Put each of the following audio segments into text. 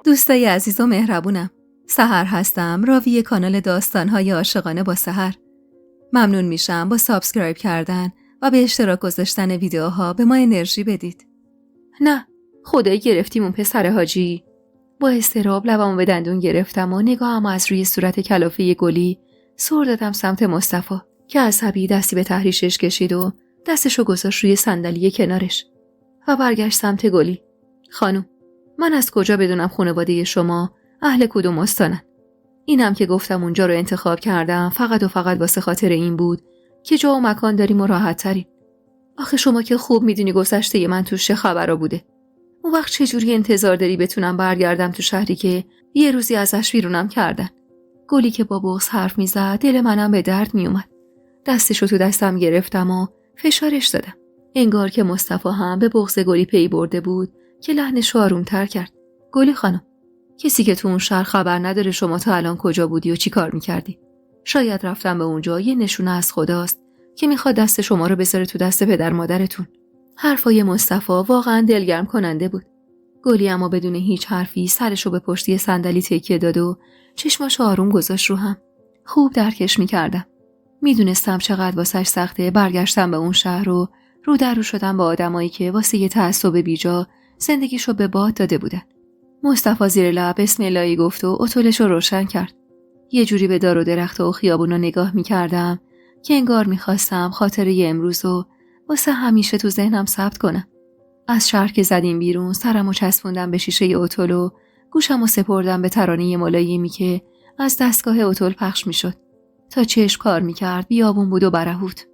دوستای عزیز و مهربونم، سحر هستم، راوی کانال داستان‌های عاشقانه با سحر. ممنون میشم با سابسکرایب کردن و به اشتراک گذاشتن ویدیوها به ما انرژی بدید. نه، خدایی گرفتیم اون پسر حاجی. با اضطراب لبمو به دندون گرفتم و نگاهم از روی صورت کلافه گلی سر دادم سمت مصطفی که عصبی دستی به تحریشش کشید و دستشو گذاشت روی صندلی کنارش و برگشت سمت گلی. خانم، من از کجا بدونم خانواده شما اهل کدوم استانن؟ اینم که گفتم اونجا رو انتخاب کردم فقط و فقط واسه خاطر این بود که جا و مکان داریم و راحت تریم. آخه شما که خوب میدونی گذشته من توش چه خبرا بوده. اون وقت چجوری انتظار داری بتونم برگردم تو شهری که یه روزی ازش بیرونم کردن؟ گلی که با بغض حرف میزد دل منم به درد میومد. دستشو تو دستم گرفتم و فشارش دادم. انگار که مصطفی هم به بغض گلی پی برده بود که لحنش رو آرومتر کرد. گلی خانم، کسی که تو اون شهر خبر نداره شما تا الان کجا بودی و چی کار میکردی. شاید رفتم به اونجا یه نشونه از خداست که میخواد دست شما رو بذاره تو دست پدر مادرتون. حرفای مصطفی واقعا دلگرم کننده بود. گلی اما بدون هیچ حرفی سرشو به پشتی صندلی تکیه داد و چشماشو آروم گذاشت رو هم. خوب درکش میکردم. میدونستم چقدر واسش سخته برگشتم به اون شهر و رو در رو شدم با آدمایی که واسه یه تعصب بیجا زندگیشو به باد داده بودن. مصطفی زیر لب بسم اللهی گفت و اتولشو روشن کرد. یه جوری به دار و درخت و خیابونا نگاه میکردم که انگار میخواستم خاطره امروزو واسه همیشه تو ذهنم ثبت کنم. از شهر که زدیم بیرون سرمو چسبوندم به شیشه اتول و گوشمو سپردم به ترانه ملایمی که از دستگاه اتول پخش میشد. تا چشم کار میکرد بیابون بود و برهوت.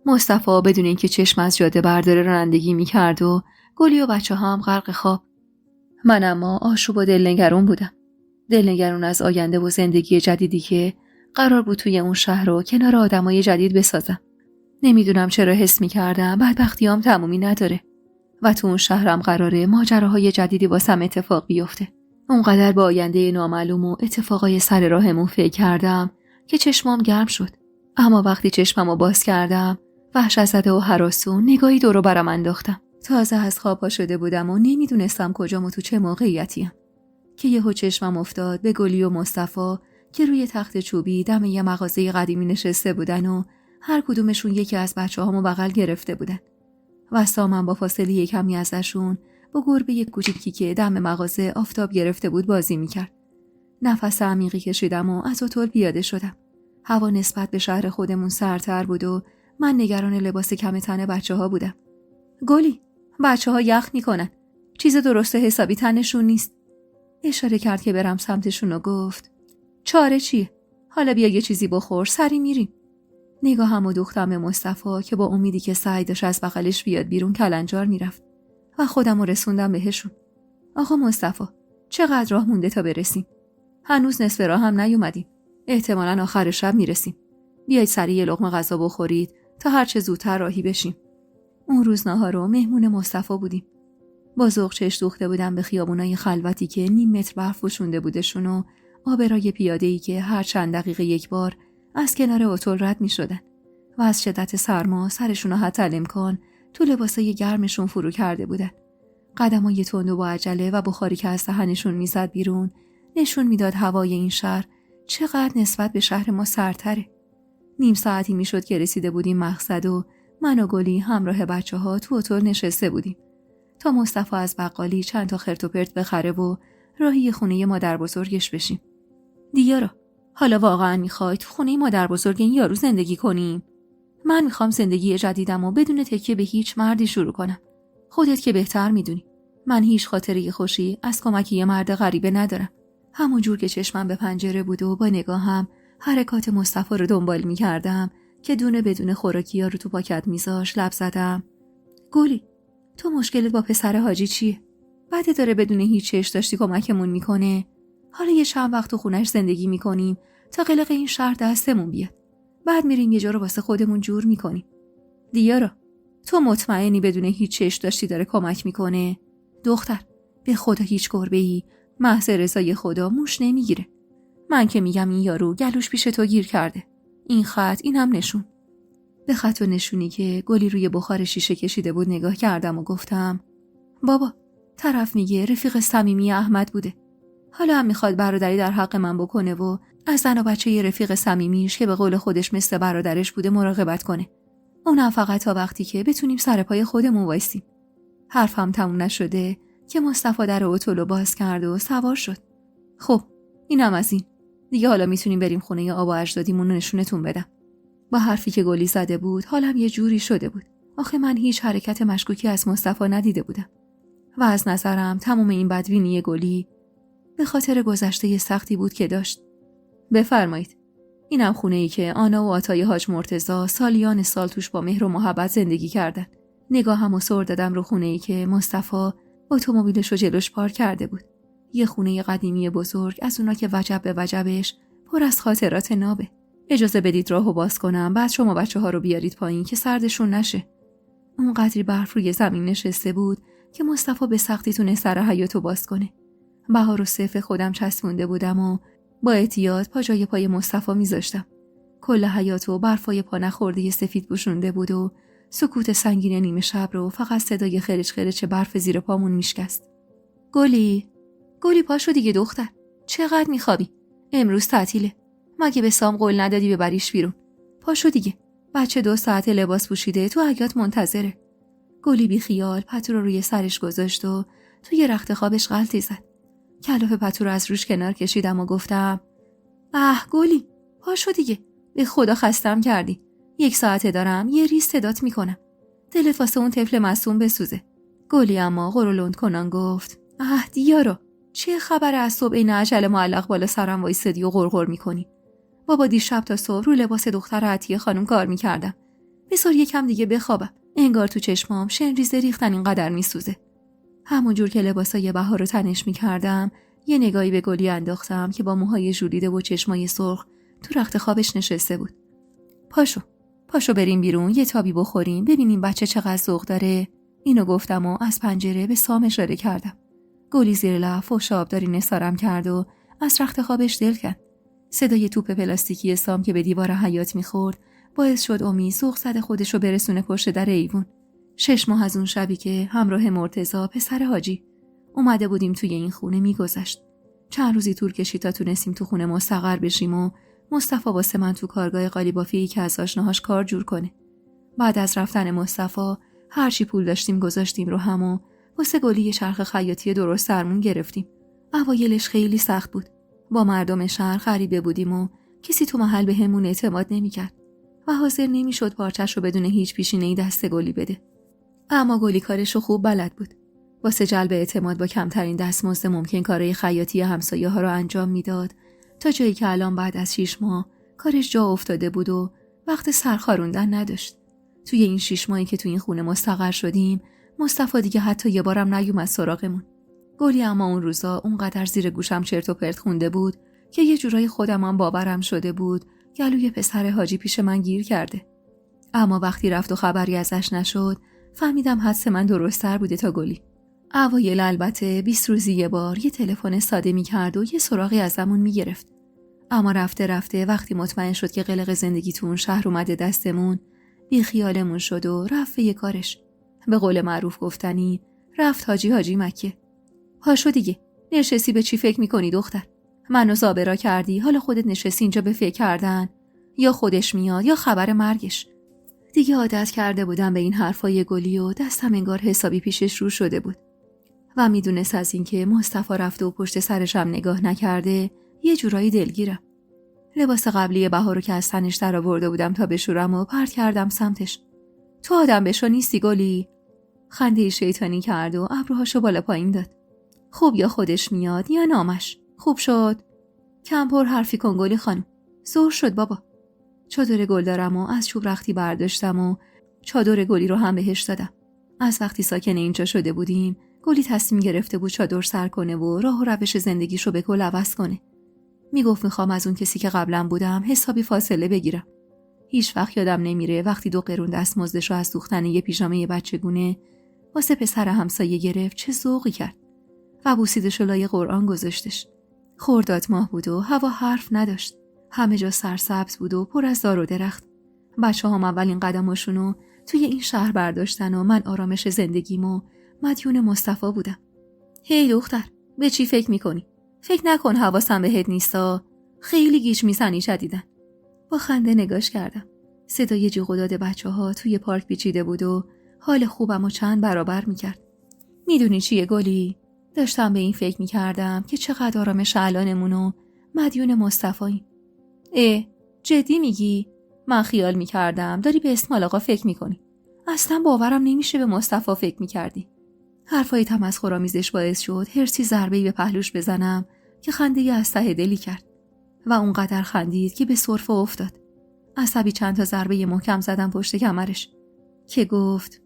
مصطفی بدون اینکه چشم از جاده برداره رانندگی میکرد و گلی و بچه هم غرق خواب. من اما آشوب و دلنگرون بودم. دلنگرون از آینده و زندگی جدیدی که قرار بود توی اون شهر رو کنار آدمای جدید بسازم. نمیدونم چرا حس میکردم بدبختیام تمومی نداره و تو اون شهرم قراره ماجراهای جدیدی واسم اتفاق بیفته. اونقدر با آینده نامعلوم و اتفاقای سر راهمون فکر کردم که چشمام گرم شد. اما وقتی چشممو باز کردم وحشت زده و هراسون نگاهی دورو برم انداختم. تازه از خواب پا شده بودم و نمیدونستم کجام و تو چه موقعیتیم که یهو چشمم افتاد به گلی و مصطفی که روی تخت چوبی دم یه مغازه قدیمی نشسته بودن و هر کدومشون یکی از بچه‌هامو بغل گرفته بودن. و سامم با فاصله کمی ازشون با گربه کوچیکی که دم مغازه آفتاب گرفته بود بازی میکرد. نفس عمیقی کشیدم و از اتول پیاده شدم. هوا نسبت به شهر خودمون سردتر بود و من نگران لباس کم تن بچه‌ها بودم. گلی، بچه‌ها یخ میکنن. چیز درست حسابی تنشون نیست. اشاره کرد که برم سمتشون و گفت چاره چیه؟ حالا بیا یه چیزی بخور، سری میریم. نگاهمو دوختم به مصطفی که با امیدی که سعی داشت از بغلش بیاد بیرون کلنجار میرفت و خودمو رسوندم بهشون. آقا مصطفی، چقدر راه مونده تا برسیم؟ هنوز نصف راه هم نیومدیم. احتمالاً آخر شب میرسیم. بیایید سریع یه لقمه غذا بخورید تا هر چه زودتر راهی بشیم. اون روز ناهارو مهمون مصطفی بودیم. با ذوق چش دوخته بودم به خیابونای خلوتی که نیم متر برف پوشونده بودشون و آبرای پیاده‌ای که هر چند دقیقه یک بار از کنار اتول رد می‌شدن و از شدت سرما سرشون رو حتی الامکان تو لباسای گرمشون فرو کرده بودن. قدمای تند و با عجله و بخاری که از دهنشون میزد بیرون نشون میداد هوای این شهر چقدر نسبت به شهر ما سردتره. نیم ساعتی میشد که رسیده بودیم مقصد و من و گلی همراه بچه‌ها تو اتول نشسته بودیم تا مصطفی از بقالی چند تا خرت و پرت بخره و راهی خونه مادر بزرگش بشیم. دیارا، حالا واقعا میخوای تو خونه مادر بزرگ این یارو زندگی کنیم؟ من میخوام زندگی جدیدم و بدون تکیه به هیچ مردی شروع کنم. خودت که بهتر میدونی. من هیچ خاطره خوشی از کمک یه مرد غریبه ندارم. همون جور که چشمم به پنجره بود و با نگاهم حرکات مصطفی رو دنبال میکردم که دونه بدون خوراکی‌ها رو تو پاکت میذاش لب زدم. گلی، تو مشکلت با پسر حاجی چیه؟ بعد داره بدون هیچ چش داشتی کمکمون میکنه. حالا یه چند وقت تو خونش زندگی میکنیم تا قلق این شهر دستمون بیاد. بعد میریم یه جا رو واسه خودمون جور میکنیم. دیارا، تو مطمئنی بدون هیچ چش داشتی داره کمک میکنه؟ دختر، به خدا هیچ گربه‌ای محض رضای خدا موش نمیگیره. من که میگم این یارو گلوش پیش تو گیر کرده. این خط، این هم نشون. به خط و نشونی که گلی روی بخار شیشه کشیده بود نگاه کردم و گفتم بابا، طرف میگه رفیق صمیمی احمد بوده. حالا هم میخواد برادری در حق من بکنه و از زن و بچه یه رفیق صمیمیش که به قول خودش مثل برادرش بوده مراقبت کنه. اونم فقط تا وقتی که بتونیم سر پای خودمون وایسیم. حرفم تموم نشده که مصطفی در اتوبوس باز کرد و سوار شد. خب اینم از این. دیگه حالا میتونیم بریم خونه آبا اجدادیمون رو نشونتون بدم. با حرفی که گلی زده بود حالم یه جوری شده بود. آخه من هیچ حرکت مشکوکی از مصطفی ندیده بودم و از نظرم تمام این بدبینی گلی به خاطر گذشته سختی بود که داشت. بفرمایید. اینم خونه‌ای که آنا و آتای حاج مرتضی سالیان سال توش با مهر و محبت زندگی کردن. نگاهمو سر دادم رو خونه‌ای که مصطفی اتومبیلش رو جلوش پارک کرده بود. یه خونه قدیمی بزرگ از اونا که وجب به وجبش پر از خاطرات نابه. اجازه بدید راهو باز کنم، بعد شما بچه‌ها رو بیارید پایین که سردشون نشه. اون قدری برف روی زمین نشسته بود که مصطفی به سختی تونست در حیاطو باز کنه. بهار و سیف خودم چسبونده بودم و با احتیاط پا جای پای مصطفی میذاشتم. کل حیاطو برفای پا نخورده سفید پوشونده بود و سکوت سنگین نیمه شب رو فقط صدای خرچ خرچ برف زیر پامون میشکست. گلی پاشو دیگه دختر. چقدر میخوابی؟ امروز تعطیله. مگه به سام قول ندادی ببریش بیرون؟ پاشو دیگه. بچه 2 ساعت لباس پوشیده تو حیاط منتظره. گلی بی خیال پتو رو روی سرش گذاشت و توی رخت خوابش غلطی زد. کلاف پتو رو از روش کنار کشیدم و گفتم گلی پاشو دیگه. به خدا خستم کردی. 1 ساعته دارم یه ریز صدات میکنم. دلت واسه اون طفل معصوم بسوزه. گلی اما غرولند کنان گفت دیارو چه خبر از صبح این عجله معلق بالا سرم وایسادی و غرغر میکنی؟ بابا دیشب تا صبح رو لباس دختر عطیه خانم کار میکردم. بذار یکم دیگه بخوابم. انگار تو چشمام شنریزه ریختن اینقدر میسوزه. همونجور که لباسای بهار رو تنش میکردم یه نگاهی به گلی انداختم که با موهای ژولیده و چشمای سرخ تو رخت خوابش نشسته بود. پاشو بریم بیرون یه تابی بخوریم ببینیم بچه چقدر ذوق داره. اینو گفتم و از پنجره به سام اشاره کردم. گلی زیر لب فوش آبداری نثارم کرد و از رخت خوابش دل کند. صدای توپ پلاستیکی سام که به دیوار حیاط میخورد باعث شد امید ذوق زده خودشو برسونه پشت در ایوون. 6 ماه از اون شبی که همراه مرتضی پسر حاجی اومده بودیم توی این خونه میگذشت. چند روزی طول کشید تا تونستیم تو خونه مستقر بشیم و مصطفی واسه من تو کارگاه قالیبافی که از آشناهاش کار جور کنه. بعد از رفتن مصطفی هرچی پول داشتیم گذاشتیم رو هم و واسه گلی یه چرخ خیاطی درست درمون گرفتیم. اوایلش خیلی سخت بود. با مردم شهر غریبه بودیم و کسی تو محل بهمون اعتماد نمی‌کرد و حاضر نمی‌شد پارچه‌ش رو بدون هیچ پیشینه‌ای دست گلی بده. اما گلی کارشو خوب بلد بود. واسه جلب اعتماد با کمترین دستمزد ممکن کارهای خیاطی همسایه‌ها رو انجام میداد تا جایی که الان بعد از 6 ماه کارش جا افتاده بود و وقت سرخاروندن نداشت. توی این 6 ماهی که توی این خونه مستقر شدیم مصطفی دیگه حتی یه بارم نیومد سراغمون. گلی اما اون روزا اونقدر زیر گوشم چرت و پرت خونده بود که یه جورایی خودم هم باورم شده بود گلوی پسر حاجی پیش من گیر کرده. اما وقتی رفت و خبری ازش نشد فهمیدم حدس من درست‌تر بوده تا گلی. اوایل البته 20 روزی یه بار یه تلفن ساده می‌کرد و یه سراغی ازمون می‌گرفت. اما رفته وقتی مطمئن شد که قلق زندگی تو اون شهر اومده دستمون بی خیالمون شد و رفت یه کارش. به قول معروف گفتنی رفت حاجی مکه. پاشو دیگه. نشستی به چی فکر می‌کنی دختر؟ منو زابرا کردی حالا خودت نشستی اینجا به فکر کردن یا خودش میاد یا خبر مرگش. دیگه عادت کرده بودم به این حرفای گلی و دستم انگار حسابی پیشش رو شده بود و میدونست از این که مصطفی رفته و پشت سرشم نگاه نکرده یه جورایی دلگیرم. لباس قبلی بهار رو که از تنش در آورده بودم تا بشورم و پرت کردم سمتش. تو آدم بشو نیستی گلی؟ خنده شیطانی کرد و ابروهاشو بالا پایین داد. خوب یا خودش میاد یا نامش. خوب شد. کم پر حرفی کن گلی خانم. زور شد بابا. چادر گل دارم و از چوب رختی برداشتم و چادر گلی رو هم بهش دادم. از وقتی ساکن اینجا شده بودیم گلی تصمیم گرفته بود چادر سر کنه و راه و روش زندگیشو به کل عوض کنه. میگفت میخوام از اون کسی که قبلا بودم حسابی فاصله بگیرم. هیچ وقت یادم نمیره وقتی 2 قرون دستمزدشو از دوختن یه پیژامه بچگونه واسه پسر همسایه گرفت چه ذوقی کرد و بوسیدشو لای قرآن گذاشتش. خرداد ماه بود و هوا حرف نداشت. همه جا سرسبز بود و پر از دار و درخت. بچه‌هام اولین قدماشونو توی این شهر برداشتن و من آرامش زندگیمو مدیون مصطفی بودم. هی دختر، به چی فکر میکنی؟ فکر نکن حواسم بهت نیستا. خیلی گیج میزنی جدیدن. با خنده نگاش کردم. صدای جیغ و داد بچه‌ها توی پارک پیچیده بود و حال خوبم و چند برابر میکرد. میدونی چیه گلی؟ داشتم به این فکر میکردم که چقدر آرامش الانمون و مدیون مصطفاییم. جدی میگی؟ من خیال میکردم داری به اسماعیل آقا فکر میکنی. اصلا باورم نمیشه به مصطفی فکر میکردی. حرفای تمسخرآمیزش باعث شد هرچی ضربه‌ای به پهلوش بزنم که خنده‌ای از ته دلی کرد و اونقدر خندید که به سرفه افتاد. عصبی چند تا ضربه محکم زدم پشت کمرش که گفت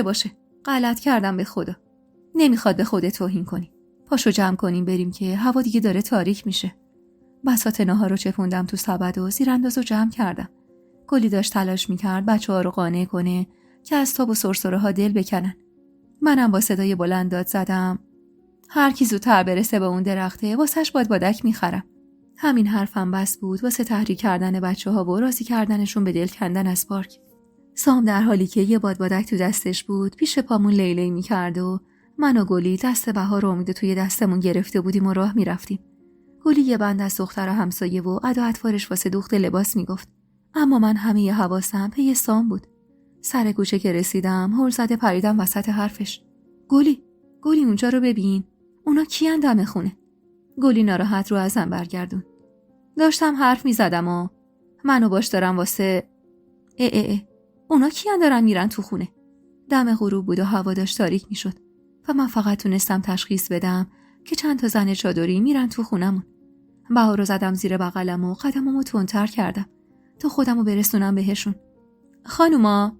باشه غلط کردم به خدا. نمیخواد به خودت توهین کنی. پاشو جمع کنیم بریم که هوا دیگه داره تاریک میشه. بساط ناهار رو چپوندم تو سبد و زیراندازو جمع کردم. گلی داشت تلاش میکرد بچه‌ها رو قانع کنه که از تاب و سرسره ها دل بکنن. منم با صدای بلند داد زدم هر کی زودتر برسه به اون درخته واسش بادبادک میخرم. همین حرفم بس بود واسه تحریک کردن بچه‌ها و راضی کردنشون به دل کندن از پارک. سام در حالی که یه بادبادک تو دستش بود پیش پامون لیلی میکرد و من و گلی دست بهار و امید توی دستمون گرفته بودیم و راه میرفتیم. گلی یه بند از دختر همسایه و ادا اطوارش واسه دوخت لباس میگفت. اما من همه حواسم پی سام بود. سر کوچه که رسیدم هول زده پریدم وسط حرفش. گلی اونجا رو ببین. اونا کیان دم خونه؟ گلی ناراحت رو ازم برگردون. داشتم حرف میزدم و منو باش دارم واسه اونا کیان دارن میرن تو خونه؟ دم غروب بود و هوا داشت تاریک میشد و من فقط تونستم تشخیص بدم که چند تا زن چادری میرن تو خونمون. بهار رو زدم زیر بغلم و قدممو تندتر کردم تا خودمو برسونم بهشون. خانوما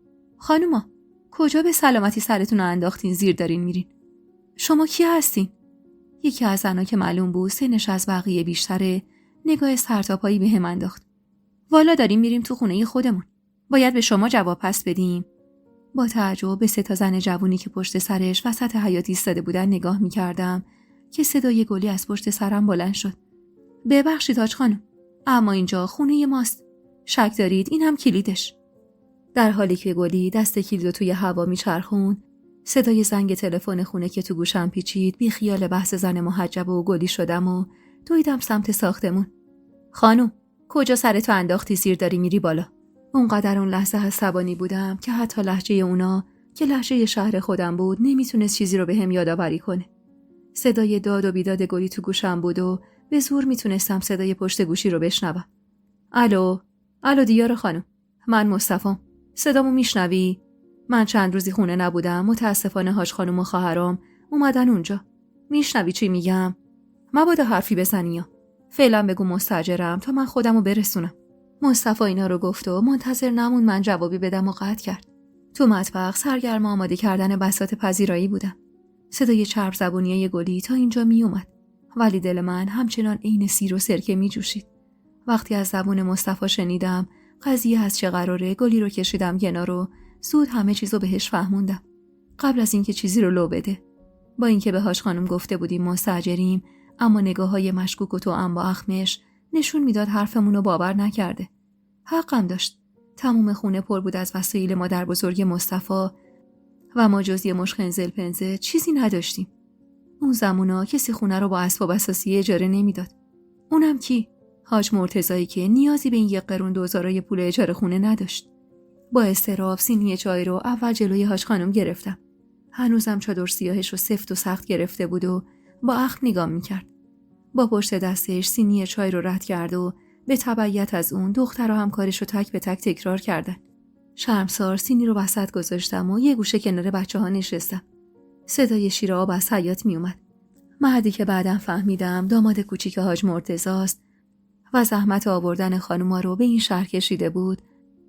کجا به سلامتی سرتون انداختین زیر دارین میرین؟ شما کی هستین؟ یکی از زنها که معلوم بود سنش از بقیه بیشتره نگاه سرتاپایی به هم انداخت. والا داریم میریم تو خونه خودمون. باید به شما جواب پس بدیم. با تعجب به 3 تا زن جوونی که پشت سرش وسط حیاط ایستاده بودن نگاه میکردم که صدای گلی از پشت سرم بلند شد. ببخشید حاج خانم، اما اینجا خونه ماست. شک دارید این هم کلیدش؟ در حالی که گلی دست کلیدو توی هوا میچرخوند، صدای زنگ تلفن خونه که تو گوشم پیچید بی خیال بحث زن محجب و گلی شدم و دویدم سمت ساختمون. خانم کجا سرتو انداختی زیر داری میری بالا؟ اونقدر اون لحظه عصبانی بودم که حتی لهجه اونا که لهجه شهر خودم بود نمیتونست چیزی رو بهم یادآوری کنه. صدای داد و بیداد گلی تو گوشم بود و به زور میتونستم صدای پشت گوشی رو بشنوم. الو دیار خانم، من مصطفام. صدامو میشنوی؟ من چند روزی خونه نبودم. متاسفانه حاج خانم و خواهرام اومدن اونجا. میشنوی چی میگم؟ مبادا حرفی بزنی یا فعلا بگو مستاجرم تا من خودمو برسونم. مصطفی اینا رو گفت و منتظر نمون من جوابی بدم و قطع کرد. تو مطبخ سرگرم آماده کردن بساط پذیرایی بودم. صدای چرب زبونی گلی تا اینجا می اومد ولی دل من همچنان عین سیر و سرکه می جوشید. وقتی از زبون مصطفی شنیدم قضیه از چه قراره گلی رو کشیدم کنار و زود همه چیزو بهش فهموندم قبل از اینکه چیزی رو لو بده. با اینکه به حاج خانم گفته بودیم مستاجریم اما نگاه‌های مشکوک و توأم با اخمش نشون میداد حرفمون رو باور نکرده. حقم داشت. تموم خونه پر بود از وسایل مادر بزرگ مصطفی و ما جز یه مش خنزل پنزه چیزی نداشتیم. اون زمونا کسی خونه رو با اسباب اساسی اجاره نمیداد. اونم کی؟ حاج مرتضایی که نیازی به این 1 قرون دوزارای پول اجاره خونه نداشت. با اضطراب سینی چای رو اول جلوی حاج خانم گرفتم. هنوزم چادر سیاهش رو سفت و سخت گرفته بود و با اخم نگاه میکرد. با پشت دستش سینی چای رو رد کرد و به تبعیت از اون دختر و همکارش رو تک به تک تکرار کردن. شرمسار سینی رو وسط گذاشتم و یه گوشه کنار بچه‌ها نشستم. صدای شیر آب از حیاط می اومد. مردی که بعداً فهمیدم داماد کوچیک حاج مرتضاست و زحمت آوردن خانوما رو به این شهر کشیده بود،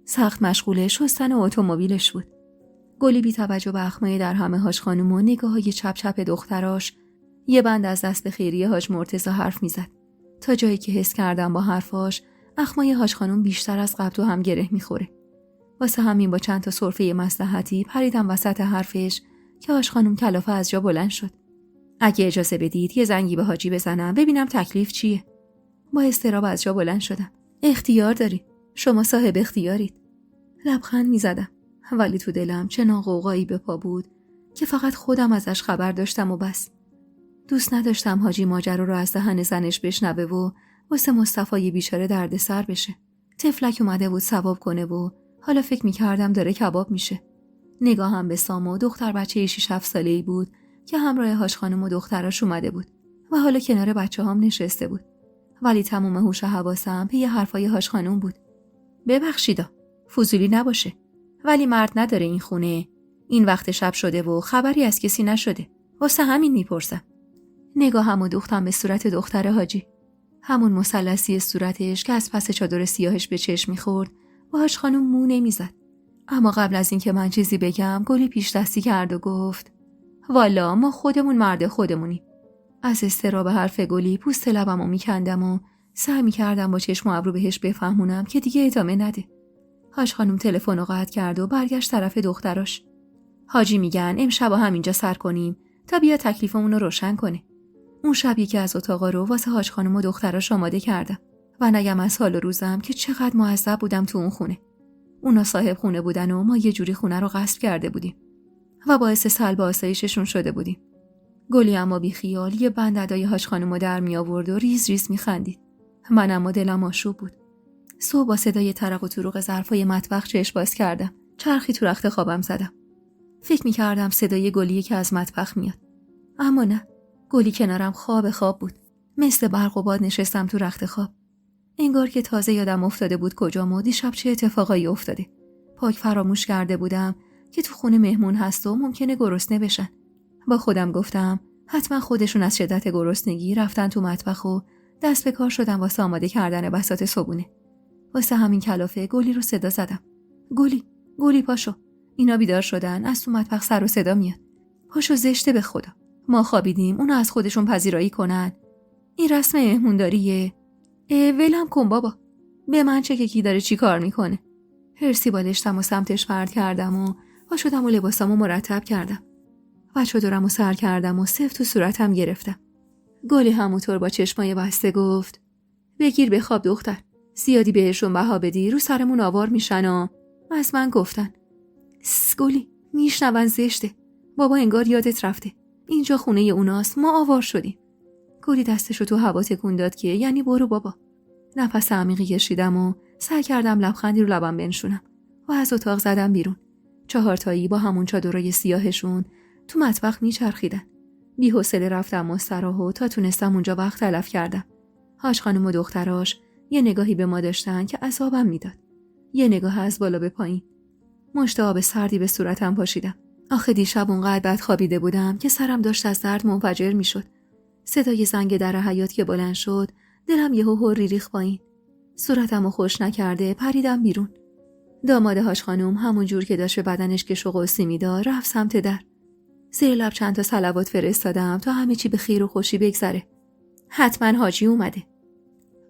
سخت مشغول شستن اتومبیلش بود. گلی بی توجه به اخمای در همه حاج خانوم و نگاه‌های چپ چپ دختراش یه بند از دست خیریه حاج مرتضی حرف میزد. تا جایی که حس کردم با حرفاش اخمای حاج خانوم بیشتر از قبل تو هم گره میخوره. واسه همین با چند تا سرفه مصلحتی پریدم وسط حرفش که حاج خانوم کلافه از جا بلند شد. اگه اجازه بدید یه زنگی به حاجی بزنم ببینم تکلیف چیه. با اضطراب از جا بلند شدم. اختیار داری. شما صاحب اختیارید. لبخند میزدم ولی تو دلم چنان غوغایی به پا بود که فقط خودم ازش خبر داشتم و بس. دوست نداشتم حاجی ماجرا رو از دهن زنش بشنوه و واسه مصطفی بیچاره دردسر بشه. تفلک اومده بود ثواب کنه و حالا فکر می‌کردم داره کباب میشه. نگاهم به سامو، دختر بچه 6-7 ساله‌ای بود که همراه حاج خانم و دختراش اومده بود و حالا کنار بچه‌هام نشسته بود. ولی تمام هوش و حواسم پی حرفای حاج خانم بود. ببخشیدا، فضولی نباشه، ولی مرد نداره این خونه. این وقت شب شده و خبری از کسی نشده. واسه همین میپرسم. نگاهمو دوختم به صورت دختر حاجی. همون مثلثی صورتش که از پس چادر سیاهش به چشم میخورد و حاج خانم مو نمیزد. اما قبل از اینکه من چیزی بگم گلی پیش دستی کرد و گفت والا ما خودمون مرد خودمونیم. از اضطراب حرف گلی پوست لبمو میکندم و سعی میکردم با چشم و ابرو بهش بفهمونم که دیگه ادامه نده. حاج خانم تلفن رو قطع کرد و برگشت طرف دختراش. حاجی میگن امشب همینجا سر کنیم تا بیا تکلیفمون رو روشن کنه. اون شب یکی از اتاقا رو واسه حاج خانم و دختراش آماده کردم و نگم از حال روزم که چقدر معذب بودم تو اون خونه. اونا صاحب خونه بودن و ما یه جوری خونه رو غصب کرده بودیم و باعث سلب آسایششون شده بودیم. گلی اما بی خیال یه بند ادای حاج خانم رو در می آورد و ریز ریز می خندید. من اما دلم آشوب بود. صبح با صدای ترق و طروق ظرفای مطبخ چشم باز کردم. چرخی تو رخت خوابم زدم. فکر می کردم صدای گلیه که از مطبخ میاد. اما نه. گلی کنارم خواب بود. مثل برق و باد نشستم تو رخت خواب. انگار که تازه یادم افتاده بود کجام و دیشب چه اتفاقایی افتاده. پاک فراموش کرده بودم که تو خونه مهمون هست و ممکنه گرسنه بشن. با خودم گفتم حتما خودشون از شدت گرسنگی رفتن تو مطبخ و دست به کار شدن واسه آماده کردن بساط صبونه. واسه همین کلافه گلی رو صدا زدم. گلی پاشو. اینا بیدار شدن، از تو مطبخ سر و صدا میاد. پاشو، زشته به خدا. ما خوابیدیم، اونا از خودشون پذیرایی کنن. این رسم مهمونداریه. ولم کن بابا. به من چه که کی داره چی کار میکنه. هرسی بالشتم و سمتش پرت کردم و پاشدم و لباسامو مرتب کردم. و چادرمو سر کردم و سفت تو صورتم گرفتم. گلی همونطور با چشمای بسته گفت بگیر بخواب دختر. زیادی بهشون بها بدی رو سرمون آوار میشن و از من گفتن. گلی میشنون زشته. بابا انگار یادت رفته. اینجا خونه اوناست، ما آوار شدیم. گلی دستشو تو هوا تکون داد که یعنی برو بابا. نفس عمیقی کشیدم و سعی کردم لبخندی رو لبم بنشونم و از اتاق زدم بیرون. 4 تایی با همون چادرای سیاهشون تو مطبخ میچرخیدن. بی‌حوصله رفتم مستراح و تا تونستم اونجا وقت تلف کردم. حاج خانم و دختراش یه نگاهی به ما داشتن که عذابم میداد. یه نگاه از بالا به پایین. مشت آب سردی به صورتم پاشیدم. آخه دیشب اونقدر بد خوابیده بودم که سرم داشت از درد منفجر میشد. صدای زنگ در حیاط که بلند شد، دلم یهو هوری ریخت پایین. صورتمو خوش نکرده پریدم بیرون. داماد حاج خانم همون جور که داشت به بدنش کش و قوسی میداد رفت سمت در. زیر لب چند تا صلوات فرستادم تا همه چی به خیر و خوشی بگذره. حتما حاجی اومده.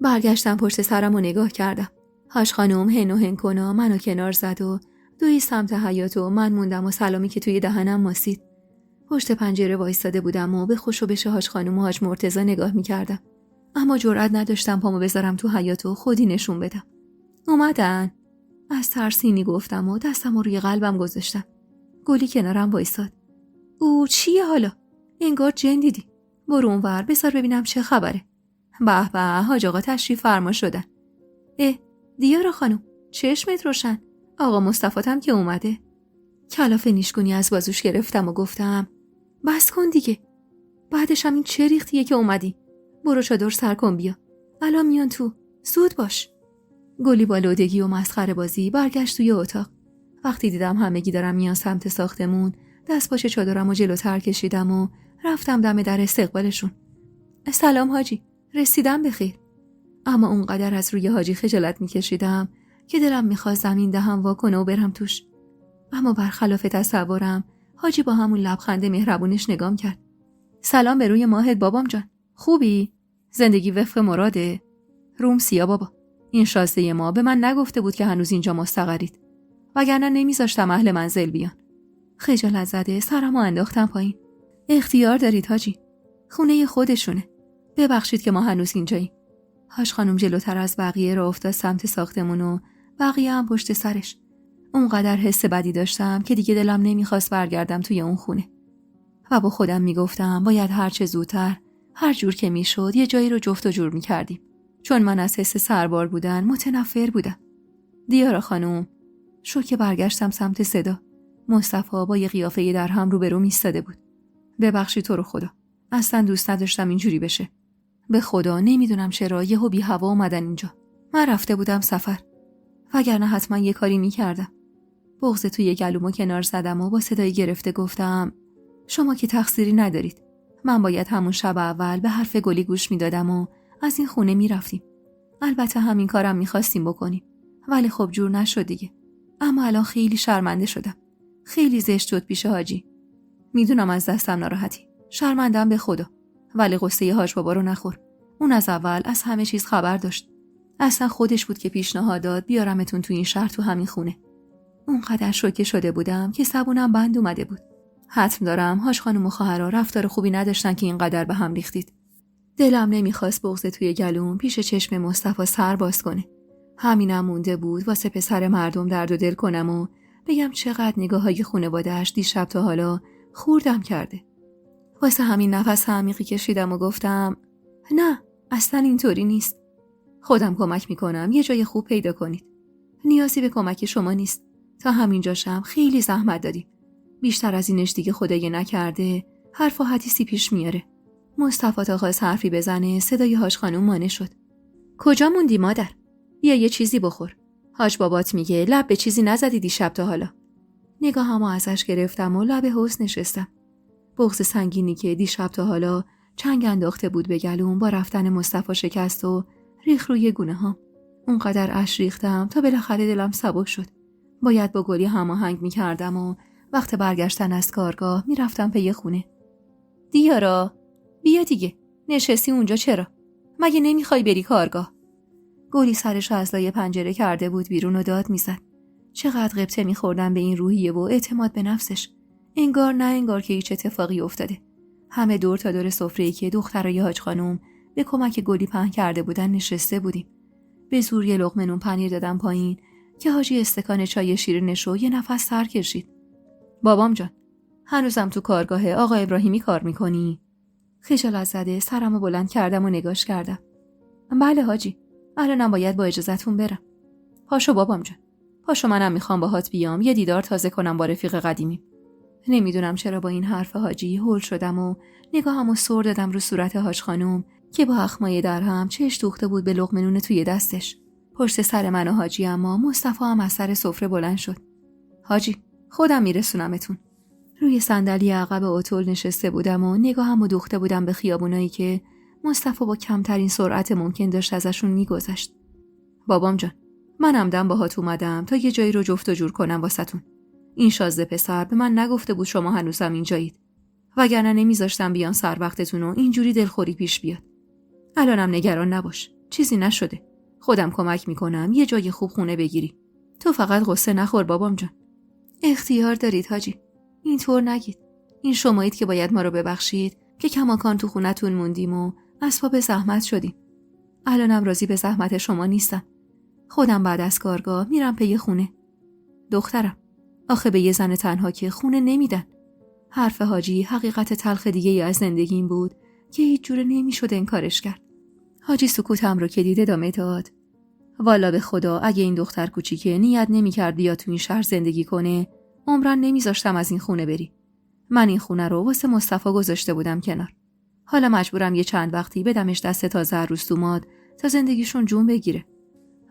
برگشتم پشت سرم و نگاه کردم. حاج خانم هن و هن کنا منو کنار زد و دوی سمت حیاط و من موندم و سلامی که توی دهنم ماسید. پشت پنجره وایستاده بودم و به خوش و بش حاج خانم و حاج مرتضی نگاه میکردم. اما جرئت نداشتم پامو بذارم تو حیاط و خودی نشون بدم. اومدن. از ترسینی گفتم و دستمو روی قلبم گذاشتم. گلی کنارم وایساد. او چیه حالا؟ انگار جن دیدی. برو اونور بذار ببینم چه خبره. به به، حاج آقا تشریف فرما شدن. دیارا خانم، چشمت روشن. آقا مصطفاتم که اومده. کلاف نیشگونی از بازوش گرفتم و گفتم بس کن دیگه. بعدش هم این چه ریختیه که اومدی؟ برو چادر سر کن بیا. الان میان تو. زود باش. گلی با لودگی و مسخره بازی برگشت توی اتاق. وقتی دیدم همگی دارم میان سمت ساختمون، دست باشه چادرم و جلوتر کشیدم و رفتم دم در استقبالشون. سلام حاجی، رسیدم بخیر. اما اونقدر از روی حاجی خجالت میکشیدم که دلم میخواست زمین دهم واکنه و برم توش. اما برخلاف تصورم حاجی با همون لبخند مهربونش نگام کرد. سلام به روی ماهت بابام جان. خوبی؟ زندگی وفق مراده؟ روم سیا بابا. این شازده ما به من نگفته بود که هنوز اینجا مستقرید. وگرنه نمیذاشتم اهل منزل بیان. خجالت زده سرمو انداختم پایین. اختیار دارید حاجی. خونه خودشونه. ببخشید که ما هنوز اینجاییم. حاج خانم جلوتر از بقیه راه افتاد سمت ساختمون و بقیه هم پشت سرش. اونقدر حس بدی داشتم که دیگه دلم نمیخواست برگردم توی اون خونه. و با خودم میگفتم باید هرچه زودتر هر جور که میشد یه جایی رو جفت و جور میکردیم، چون من از حس سربار بودن متنفر بودم. دیارا خانم، شو که برگشتم سمت صدا. مصطفی با یه قیافه در هم روبرو ایستاده بود. ببخشی تو رو خدا، اصلا دوست نداشتم اینجوری بشه. به خدا نمیدونم چرا یهو بی هوا اومدن اینجا. من رفته بودم سفر، وگرنه حتما یه کاری میکردم. بغض توی گلومو کنار زدم و با صدای گرفته گفتم شما که تقصیری ندارید. من باید همون شب اول به حرف گلی گوش میدادم و از این خونه میرفتیم. البته همین کارم میخواستیم بکنیم، ولی خب جور نشد دیگه. اما الان خیلی شرمنده شدم. خیلی زشت شد پیش حاجی. میدونم از دستم ناراحتی، شرمندم به خدا، ولی قصه حاج بابا رو نخور. اون از اول از همه چیز خبر داشت. اصلا خودش بود که پیشنهاد داد بیارمتون تو این شهر، تو همین خونه. اونقدر شوکه شده بودم که زبونم بند اومده بود. حتم دارم حاج خانم و خواهرها رفتار خوبی نداشتن که اینقدر به هم ریختید. دلم نمیخواست بغض توی گلوم پیش چشم مصطفی سر باز کنه. همینم مونده بود واسه پسر مردم درد و دل کنم و بگم چقدر نگاه‌های خانواده‌اش دیشب تا حالا خوردم کرده. واسه همین نفس عمیقی کشیدم و گفتم نه، اصلا اینطوری نیست. خودم کمک میکنم یه جای خوب پیدا کنید. نیازی به کمک شما نیست. تا همینجاشم خیلی زحمت دادیم. بیشتر از اینش دیگه خدای نکرده حرف و حدیثی پیش میاره. مصطفی تا خواست حرفی بزنه صدای حاج خانم مانع شد. کجا موندی مادر؟ بیا یه چیزی بخور. حاج بابات میگه لب به چیزی نزدی دیشب تا حالا. نگاهمو ازش گرفتم و لب حوض نشستم. بغض سنگینی که دیشب تا حالا چنگ انداخته بود به گلوم با رفتن مصطفی شکست و ریخ روی گونه‌هام. اونقدر اشک ریختم تا بالاخره دلم سبک شد. باید با گلی هماهنگ می‌کردم و وقت برگشتن از کارگاه میرفتم پی خونه. دیارا، بیا دیگه. نشستی اونجا چرا؟ مگه نمیخوای بری کارگاه؟ گلی سرش از لای پنجره کرده بود بیرون و داد میزد. چقدر غبطه میخوردم به این روحیه و اعتماد به نفسش. انگار نه انگار که هیچ اتفاقی افتاده. همه دور تا دور سفره‌ای که دخترای حاج خانم به کمک گلی پهن کرده بودن نشسته بودیم. به زور یه لقمه نون پنیر دادم پایین که حاجی استکان چای شیرینش رو یه نفس سر کشید. بابام جان، هنوزم تو کارگاه آقا ابراهیمی کار میکنی؟ خجالت زده سرمو بلند کردم و نگاش کردم. بله حاجی، الانم باید با اجازهتون برم. پاشو بابام جان، پاشو، منم میخوام باهات بیام یه دیدار تازه کنم با رفیق قدیمی. نمیدونم چرا با این حرف حاجی هول شدم و نگاهمو سر دادم رو صورت حاج خانم که با اخمای درهم چش دوخته بود به لقمه نون توی دستش. پشت سر من و حاجی اما مصطفی هم از سر سفره بلند شد. حاجی، خودم میرسونمتون. روی صندلی عقب اتول نشسته بودم و نگاهمو دوخته بودم به خیابونایی که مصطفی با کمترین سرعت ممکن داشت ازشون میگذشت. بابام جان، منم دم باهات اومدم تا یه جایی رو جفت و جور کنم واسهتون. این شازده پسر به من نگفته بود شما هنوزم اینجایید، وگرنه نمیذاشتم بیان سر وقتتون و اینجوری دلخوری پیش بیاد. الانم نگران نباش، چیزی نشده. خودم کمک میکنم یه جای خوب خونه بگیری. تو فقط غصه نخور بابام جان. اختیار دارید حاجی، اینطور نگید. این شمایید که باید ما رو ببخشید که کماکان تو خونتون موندیم و اسباب زحمت شدیم. الانم راضی به زحمت شما نیستم. خودم بعد از کارگاه میرم پی خونه. دخترم، آخه به یه زن تنها که خونه نمیدن. حرف حاجی حقیقت تلخ دیگه ای از زندگیم بود که هیچ جوره نمیشد انکارش کرد. حاجی سکوتم رو که دید ادامه داد. والا به خدا اگه این دختر کوچیکه نیت نمی‌کرد بیا تو این شهر زندگی کنه، عمرن نمیذاشتم از این خونه بری. من این خونه رو واسه مصطفی گذاشته بودم کنار. حالا مجبورم یه چند وقتی بدمش دست تازه عروس دوماد تا زندگیشون جون بگیره.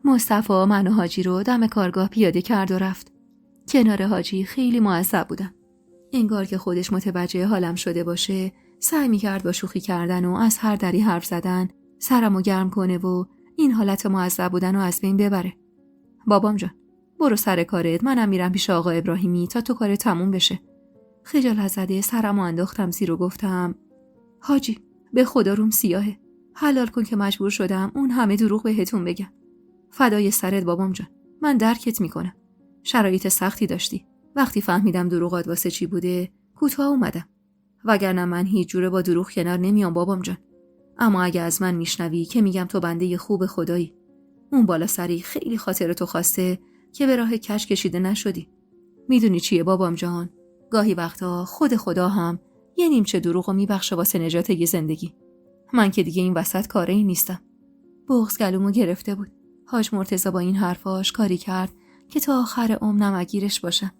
مصطفی من و حاجی رو دم کارگاه پیاده کرد و رفت. کنار حاجی خیلی معذب بودم. انگار که خودش متوجه حالم شده باشه، سعی می‌کرد با شوخی کردن و از هر دری حرف زدن سرمو گرم کنه و این حالت معذب بودن رو از بین ببره. بابام جان، برو سر کارت، منم میرم پیش آقا ابراهیمی تا تو کار تموم بشه. خجالت زده سرمو انداختم زیر و گفتم حاجی، به خدا روم سیاهه. حلال کن که مجبور شدم اون همه دروغ بهتون بگم. فدای سرت بابام جان، من درکت میکنم. شرایط سختی داشتی. وقتی فهمیدم دروغات واسه چی بوده، کوتاه اومدم. وگرنه من هیچ جوره با دروغ کنار نمیام بابام جان. اما اگه از من میشنوی که میگم تو بنده خوب خدایی، اون بالا سری خیلی خاطر تو خواسته که به راه کج کشیده نشدی. میدونی چیه بابام جان؟ گاهی وقتا خود خدا هم یه نیمچه دروغو میبخشه واسه نجات یه زندگی. من که دیگه این وسط کاری نیستم. بغض گلومو گرفته بود. حاج مرتضی با این حرفاش کاری کرد که تا آخر عمر نمگیرش باشم.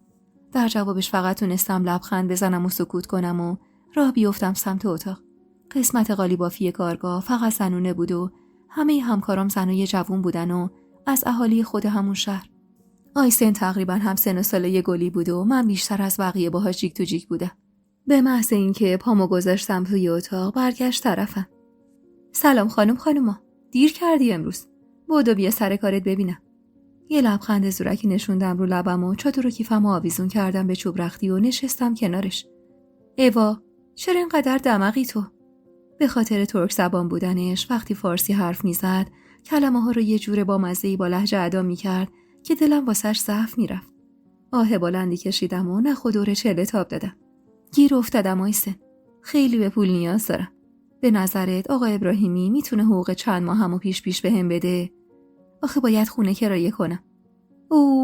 در جوابش فقط تونستم لبخند بزنم و سکوت کنم و راه بیفتم سمت اتاق. قسمت قالیبافی کارگاه فقط زنونه بود و همه همکارام زنای جوون بودن و از اهالی خود همون شهر. آیسن تقریبا هم سن و ساله گلی بود و من بیشتر از بقیه باهاش جیک تو جیک بودم. به محض اینکه پامو گذاشتم توی اتاق برگشت طرفم. سلام خانوما، دیر کردی امروز. بدو بیا سر کارت ببینم. یه لبخند زورکی نشوندم رو لبم و چادر و کیفمو آویزون کردم به چوب رختی و نشستم کنارش. ایوا، چرا اینقدر دماغی تو؟ به خاطر ترک زبان بودنش وقتی فارسی حرف میزد کلمه ها رو یه جور با مزه‌ای با لهجه ادا میکرد که دلم واسش ضعف میرفت. آه بلندی کشیدم و نخ و دور چله تاب دادم. گیر افتادم آیسن. خیلی به پول نیاز دارم. به نظرت آقا ابراهیمی میتونه حقوق چند ماه همو پیش بهم بده؟ آخه باید خونه کرایه کنم.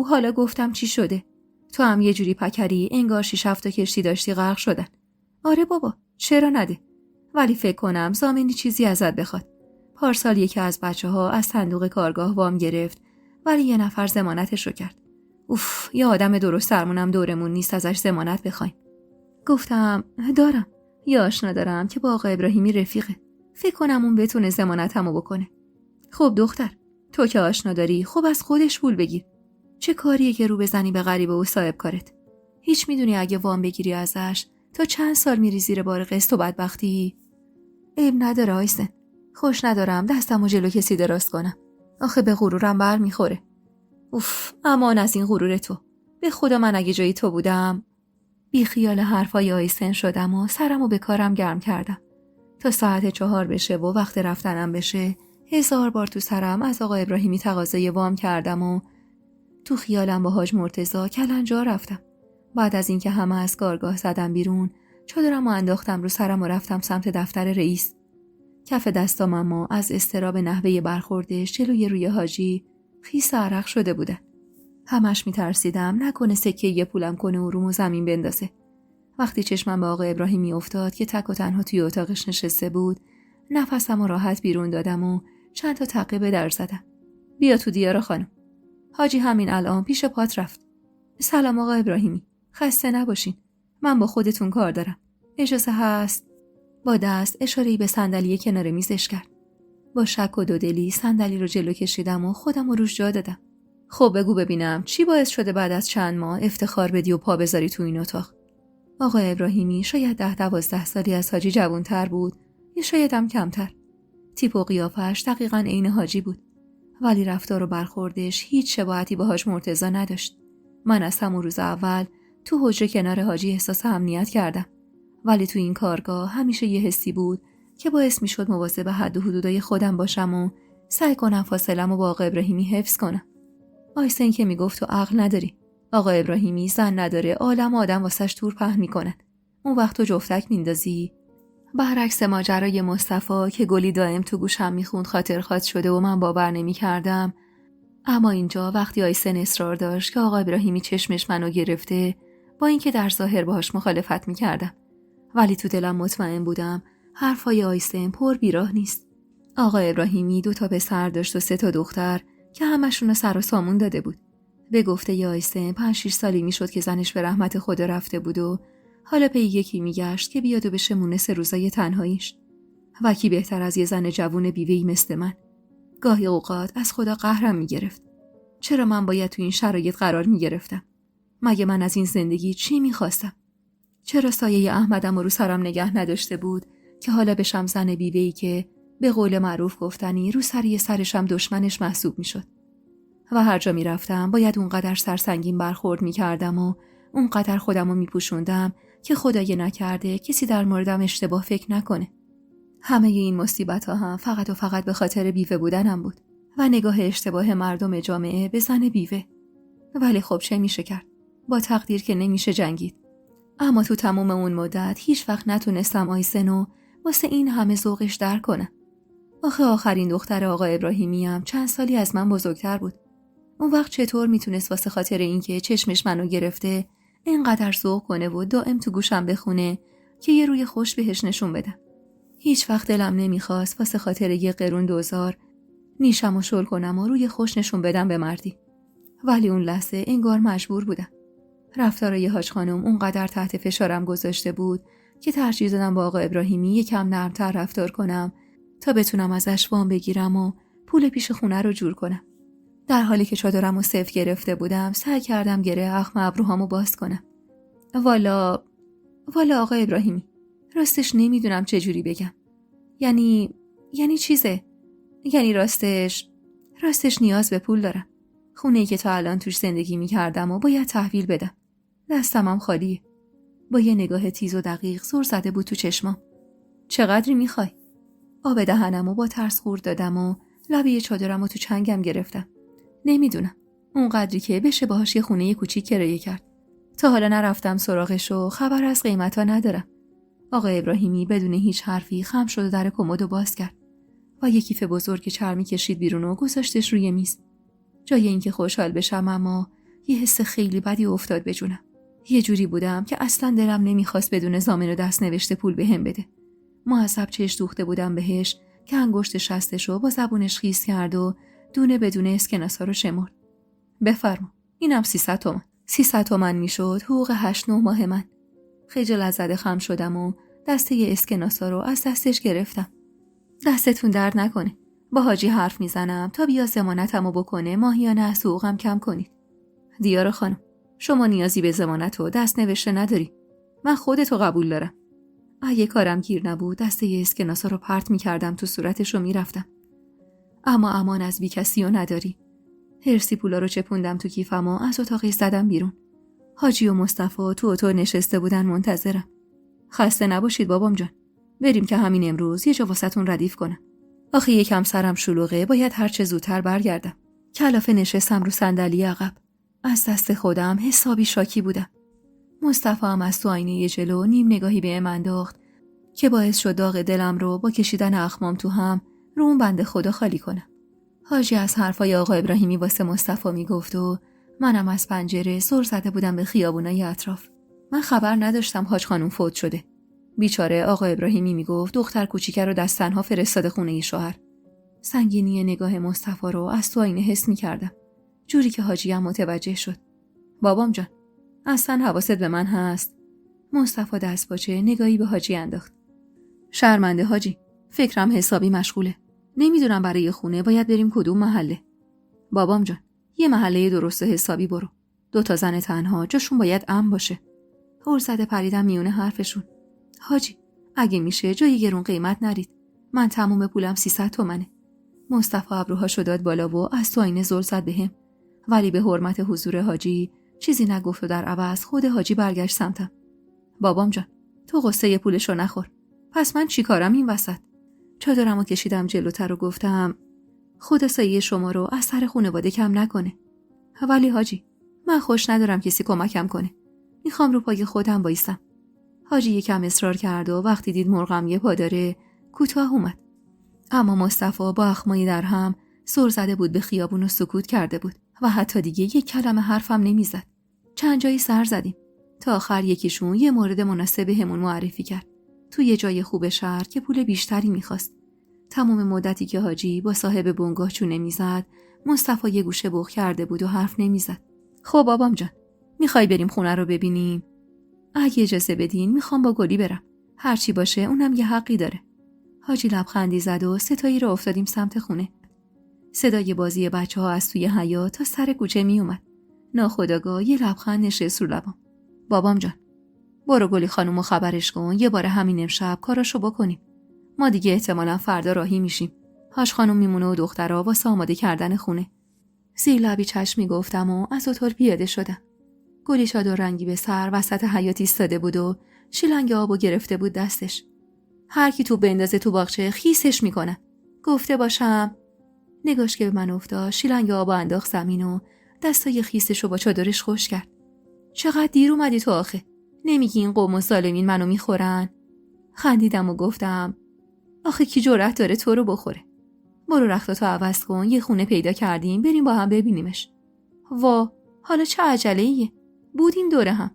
حالا گفتم چی شده؟ تو هم یه جوری پکری انگار 6-7 تا کشتی داشتی غرق شدن. آره بابا، چرا نده؟ ولی فکر کنم ضامنی چیزی ازت بخواد. پارسال یکی از بچه‌ها از صندوق کارگاه وام گرفت ولی یه نفر ضمانتش رو کرد. یه آدم درست درمونم دورمون نیست ازش ضمانت بخوایم. گفتم دارم. یه آشنا دارم که با آقا ابراهیمی رفیقه. فکر کنم اون بتونه ضمانتمو بکنه. خب دختر، تو که آشنا داری خب از خودش پول بگیر. چه کاریه که رو بزنی به غریبه و صاحب کارت؟ هیچ میدونی اگه وام بگیری ازش تا چند سال میری زیر بار قسط و بدبختی؟ عیب نداره آیسن. خوش ندارم دستمو جلو کسی دراز کنم. آخه به غرورم بر میخوره. امان از این غرور تو. به خدا من اگه جای تو بودم. بی خیال حرفای آیسن شدم و سرمو به کارم گرم کردم. تا ساعت 4 بشه و وقت رفتنم بشه 1000 بار تو سرم از آقا ابراهیمی تقاضای وام کردم و تو خیالم با حاج مرتضی کلنجا رفتم. بعد از اینکه همه از کارگاه زدم بیرون چادرمو انداختم رو سرم و رفتم سمت دفتر رئیس. کف دستام اما از اضطراب نحوه برخوردش جلوی روی حاجی خیس عرق شده بودن. همش میترسیدم نکنه سکه یه پولم کنه و رومو زمین بندازه. وقتی چشمم به آقا ابراهیمی افتاد که تک و تنها توی اتاقش نشسته بود نفسمو راحت بیرون دادم و چند تا تقه به در زدم. بیا تو دیارا خانم. حاجی همین الان پیش پات رفت. سلام آقا ابراهیمی، خسته نباشین. من با خودتون کار دارم. اجازه هست؟ با دست اشاره‌ای به صندلی کنار میزش کرد. با شک و دودلی صندلی رو جلو کشیدم و خودم رو روش جا دادم. خب بگو ببینم چی باعث شده بعد از چند ماه افتخار بدی و پا بذاری تو این اتاق؟ آقا ابراهیمی شاید 10-12 سالی از حاجی جوان‌تر بود یا شاید هم کمتر. تیپ و قیافش دقیقاً عین حاجی بود. ولی رفتار و برخوردش هیچ شباهتی با حاج مرتضی نداشت. من از همون روز اول تو حجره کنار حاجی احساس امنیت کردم. ولی تو این کارگاه همیشه یه حسی بود که باعث میشد مواظب حد و حدودای خودم باشم و سعی کنم فاصله‌مو با آقا ابراهیمی حفظ کنم. آیسن که میگفت تو عقل نداری. آقا ابراهیمی زن نداره، عالم آدم واسش تور پهن میکنن. اون وقت تو جفتک میندازی؟ برعکس ماجرای مصطفی که گلی دائم تو گوشم میخوند خاطر شده و من باور نمیکردم. اما اینجا وقتی آیسن اصرار داشت که آقا ابراهیمی چشمش منو گرفته، با اینکه در ظاهر باهاش مخالفت میکردم ولی تو دلم مطمئن بودم حرفای آیسن پر بیراه نیست. آقا ابراهیمی 2 تا پسر داشت و 3 تا دختر که همشون رو سر و سامون داده بود. به گفته آیسن 5-6 سالی میشد که زنش به رحمت خدا رفته بود و حالا پی یکی میگشت که بیاد و بشه مونس روزای تنهاییش. و کی بهتر از یه زن جوون بیوه‌ای مثل من؟ گاهی اوقات از خدا قهرم میگرفت. چرا من باید تو این شرایط قرار میگرفتم؟ مگه من از این زندگی چی میخواستم؟ چرا سایه احمدم رو سرم نگه نداشته بود که حالا بشم زن بیوه‌ای که به قول معروف گفتنی رو سری سرشم دشمنش محسوب میشد؟ و هر جا میرفتم باید اونقدر سرسنگین برخورد میکردم و اونقدر خودمو میپوشوندم که خدای نکرده کسی در موردم اشتباه فکر نکنه. همه این مصیبت‌ها هم فقط و فقط به خاطر بیوه بودنم بود و نگاه اشتباه مردم جامعه به زن بیوه. ولی خب چه میشه کرد؟ با تقدیر که نمیشه جنگید. اما تو تمام اون مدت هیچ وقت نتونستم آیسنو واسه این همه ذوقش در کنم. آخه آخرین دختر آقا ابراهیمی هم چند سالی از من بزرگتر بود. اون وقت چطور میتونست واسه خاطر اینکه چشمش منو گرفته اینقدر ذوق کنه و دائم تو گوشم بخونه که یه روی خوش بهش نشون بدم. هیچ وقت دلم نمیخواست واسه خاطر یه قرون دوزار نیشمو شل کنم و روی خوش نشون بدم به مردی. ولی اون لحظه انگار مجبور بودم. رفتارای حاج خانم اونقدر تحت فشارم گذاشته بود که ترجیح دادم با آقا ابراهیمی یکم نرمتر رفتار کنم تا بتونم ازش وام بگیرم و پول پیش خونه رو جور کنم. در حالی که چادرمو صفر گرفته بودم سعی کردم گره اخم ابروهامو باز کنم. والا آقا ابراهیمی، راستش نمیدونم چه جوری بگم. یعنی چیزه. یعنی راستش نیاز به پول دارم. خونه‌ای که تا الان توش زندگی می‌کردم و باید تحویل بدم. دستمم خالیه. با یه نگاه تیز و دقیق زور زده بود تو چشمام. چقدری می‌خوای؟ آب دهنمو با ترس خورد دادم و لبه چادرمو تو چنگم گرفتم. نمیدونم. اون قدری که بشه باهاش یه خونه کوچیک کرایه کرد. تا حالا نرفتم سراغش و خبر از قیمتا ندارم. آقا ابراهیمی بدون هیچ حرفی خم شد و در کمدو باز کرد و یه کیف بزرگ چرمی کشید بیرون و گذاشتش روی میز. جای اینکه خوشحال بشم اما یه حس خیلی بدی افتاد به جونم. یه جوری بودم که اصلا دلم نمیخواست بدون ضامن و دست نوشته پول بهم بده. معصب چش دوخته بودم بهش که انگشت شستشو با زبونش خیس کرد و دونه بدونه اسکناسا رو شمرد. بفرما. اینم 300 تومن. 300 تومن میشد حقوق 8-9 ماه من. خجالت زده خم شدم و دسته اسکناسا رو از دستش گرفتم. دستتون درد نکنه. با حاجی حرف میزنم تا بیا ضمانتمو بکنه ماهیانه از حقوقم کم کنید. دیار خانم، شما نیازی به ضمانت و دست نوشته نداری. من خودتو قبول دارم. اگه کارم گیر نبود دسته اسکناسا رو پرت میکردم تو صورتش و میرفتم. اما امان از بی کسی و نداری. هرسی پولا رو چپوندم تو کیفم و از اتاقی زدم بیرون. حاجی و مصطفی تو اتاق نشسته بودن منتظرم. خسته نباشید بابام جان. بریم که همین امروز یه جا واسه‌تون ردیف کنم. آخه یکم سرم شلوغه، باید هر چه زودتر برگردم. کلافه نشستم رو صندلی عقب. از دست خودم حسابی شاکی بودم. مصطفی هم از تو آینه جلو نیم نگاهی بهم انداخت که باعث شد داغ دلم رو با کشیدن اخمام تو هم رو اون بنده خدا خالی کنم. حاجی از حرفای آقا ابراهیمی واسه مصطفی میگفت و منم از پنجره سر زده بودم به خیابونای اطراف. من خبر نداشتم حاج خانم فوت شده. بیچاره آقا ابراهیمی میگفت دختر کوچیکه رو دست تنها فرستاده خونه شوهر. سنگینی نگاه مصطفی رو از تو آینه حس می‌کردم. جوری که حاجی هم متوجه شد. بابام جان، اصلا حواست به من هست؟ مصطفی دستپاچه نگاهی به حاجی انداخت. شرمنده حاجی، فکرم حسابی مشغوله. نمیدونم برای خونه باید بریم کدوم محله. بابام جان، یه محله درست حسابی برو. 2 زن تنها جاشون باید امن باشه. هر زده پریدم میونه حرفشون. حاجی، اگه میشه جای گرون قیمت نرید. من تموم پولم 300 تومنه. مصطفی ابروهاشو داد بالا و از تو آینه زل زد بهم. ولی به حرمت حضور حاجی چیزی نگفت و در عوض خود حاجی برگشت سمتم. بابام جان، تو قصه پولشو نخور. پس من چی کارم این وسط؟ چادرمو کشیدم جلوتر و گفتم خدا سایه شما رو از سر خانواده کم نکنه. ولی حاجی، من خوش ندارم کسی کمکم کنه. میخوام رو پای خودم بایستم. حاجی یکم اصرار کرد و وقتی دید مرغم یه پا داره کوتاه اومد. اما مصطفی با اخمایی در هم سر زده بود به خیابون و سکوت کرده بود و حتی دیگه یک کلمه حرفم نمیزد. چند جایی سر زدیم تا آخر یکیشون یه مورد مناسب همون معرفی کرد. تو یه جای خوب شهر که پول بیشتری میخواست. تمام مدتی که حاجی با صاحب بنگاه چونه میزد، مصطفی یه گوشه بوق کرده بود و حرف نمیزد. خب بابام جان، میخوای بریم خونه رو ببینیم؟ اگه اجازه بدین میخوام با گلی برم. هرچی باشه اونم یه حقی داره. حاجی لبخندی زد و ستایی رو افتادیم سمت خونه. صدای بازی بچه‌ها از توی حیاط تا سر کوچه می اومد. ناخودآگاه یه لبخند نشست رو لبام. بابام جان، برو گلی خانومو خبرش کن یه بار همین امشب کاراشو بکنیم. ما دیگه احتمالاً فردا راهی میشیم. حاج خانم میمونه و دخترها واسه آماده کردن خونه. زیر لبی چشمی گفتم و از اتاق پیاده شدم. گلی چادر رنگی به سر وسط حیاط ایستاده بود و شیلنگ آبو گرفته بود دستش. هر کی تو بندازه تو باغچه خیسش میکنه. گفته باشم. نگاش که به من افتاد شیلنگ آبو انداخت زمین و دستای خیسشو با چادرش خوش کرد. چقدر دیر اومدی تو آخه؟ نمیگی این قوم و ظالمین منو میخورن؟ خندیدم و گفتم آخه کی جرأت داره تو رو بخوره؟ برو رختاتو عوض کن، یه خونه پیدا کردیم بریم با هم ببینیمش. وا، حالا چه عجله‌ایه؟ بودیم دوره هم.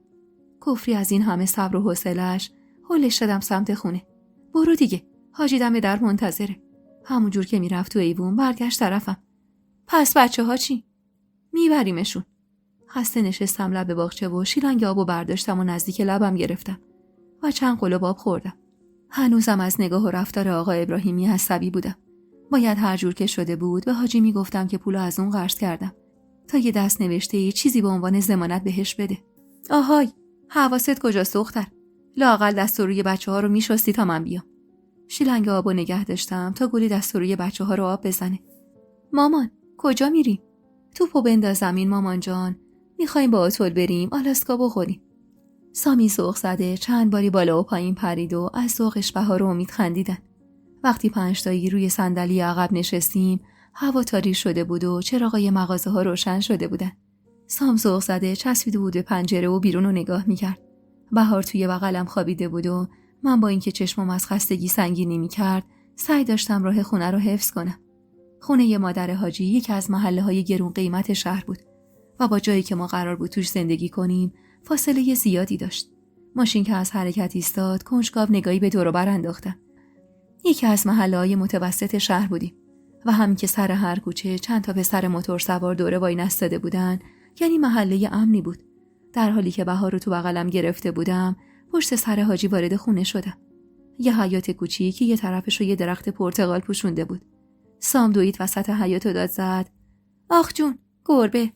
کفری از این همه صبر و حوصله‌اش هلش دادم سمت خونه. برو دیگه، حاجی دم در منتظره. همونجور که میرفت تو ایوون برگشت طرفم. پس بچه‌ها چی؟ میبریمشون. خسته نشستم لب باغچه و شیلنگ آبو برداشتم و نزدیک لبم گرفتم و چند قلاب آب خوردم. هنوزم از نگاه و رفتار آقا ابراهیمی عصبی بودم. باید هر جور که شده بود به حاجی میگفتم که پولو از اون قرض کردم تا یه دست نوشته چیزی به عنوان ضمانت بهش بده. آهای، حواست کجاست دختر؟ لااقل دست و روی بچه‌ها رو میشستی تا من بیام. شیلنگ آبو نگه داشتم تا گلی دست و روی بچه‌ها رو آب بزنه. مامان، کجا میریم؟ توپو بنداز زمین مامان جان. میخوایم با اتول بریم آلاسکا بخوریم. سامی ذوق زده چند باری بالا و پایین پرید و از ذوقش بهار و امید خندیدن. وقتی 5 تایی روی صندلی عقب نشستیم، هوا تاریک شده بود و چراغای مغازه‌ها روشن شده بودن. سام ذوق زده چسبیده بود به پنجره و بیرون رو نگاه میکرد. بهار توی بغلم خوابیده بود و من با اینکه چشمم از خستگی سنگینی میکرد، سعی داشتم راه خونه رو حفظ کنم. خونه مادر حاجی یکی از محله‌های گرون قیمت شهر بود و با جایی که ما قرار بود توش زندگی کنیم فاصله زیادی داشت. ماشین که از حرکت ایستاد کنجکاو نگاهی به دور و بر انداختم. یکی از محله‌های متوسط شهر بودیم و همین که سر هر کوچه چند تا پسر موتور سوار دوره وای نستاده بودن، یعنی محله امنی بود. در حالی که بهار رو تو بغلم گرفته بودم، پشت سر حاجی وارد خونه شدم. یه حیاط کوچیکی که یه طرفش رو یه درخت پرتقال پوشونده بود. سام دوید وسط حیاط و داد زد: آخ جون، گربه!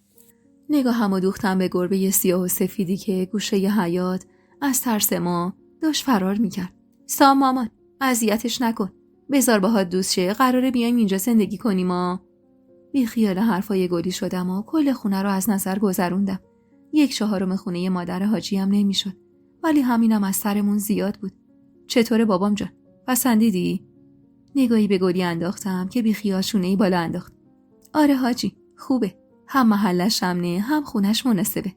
نگاهمو دوختم به گربه سیاه و سفیدی که گوشه ی حیاط از ترس ما داشت فرار میکرد. سام مامان، اذیتش نکن. بذار باهات دوست شه، قراره بیایم اینجا زندگی کنیم ما. بی خیال حرفای گلی شدم و کل خونه رو از نظر گذروندم. 1/4 خونه مادر حاجی هم نمیشد، ولی همینم از سرمون زیاد بود. چطوره بابام جان؟ پسندیدی؟ نگاهی به گلی انداختم که بی خیال شونه‌ای بالا انداخت. آره حاجی، خوبه. هم محلش امنه، هم خونش مناسبه.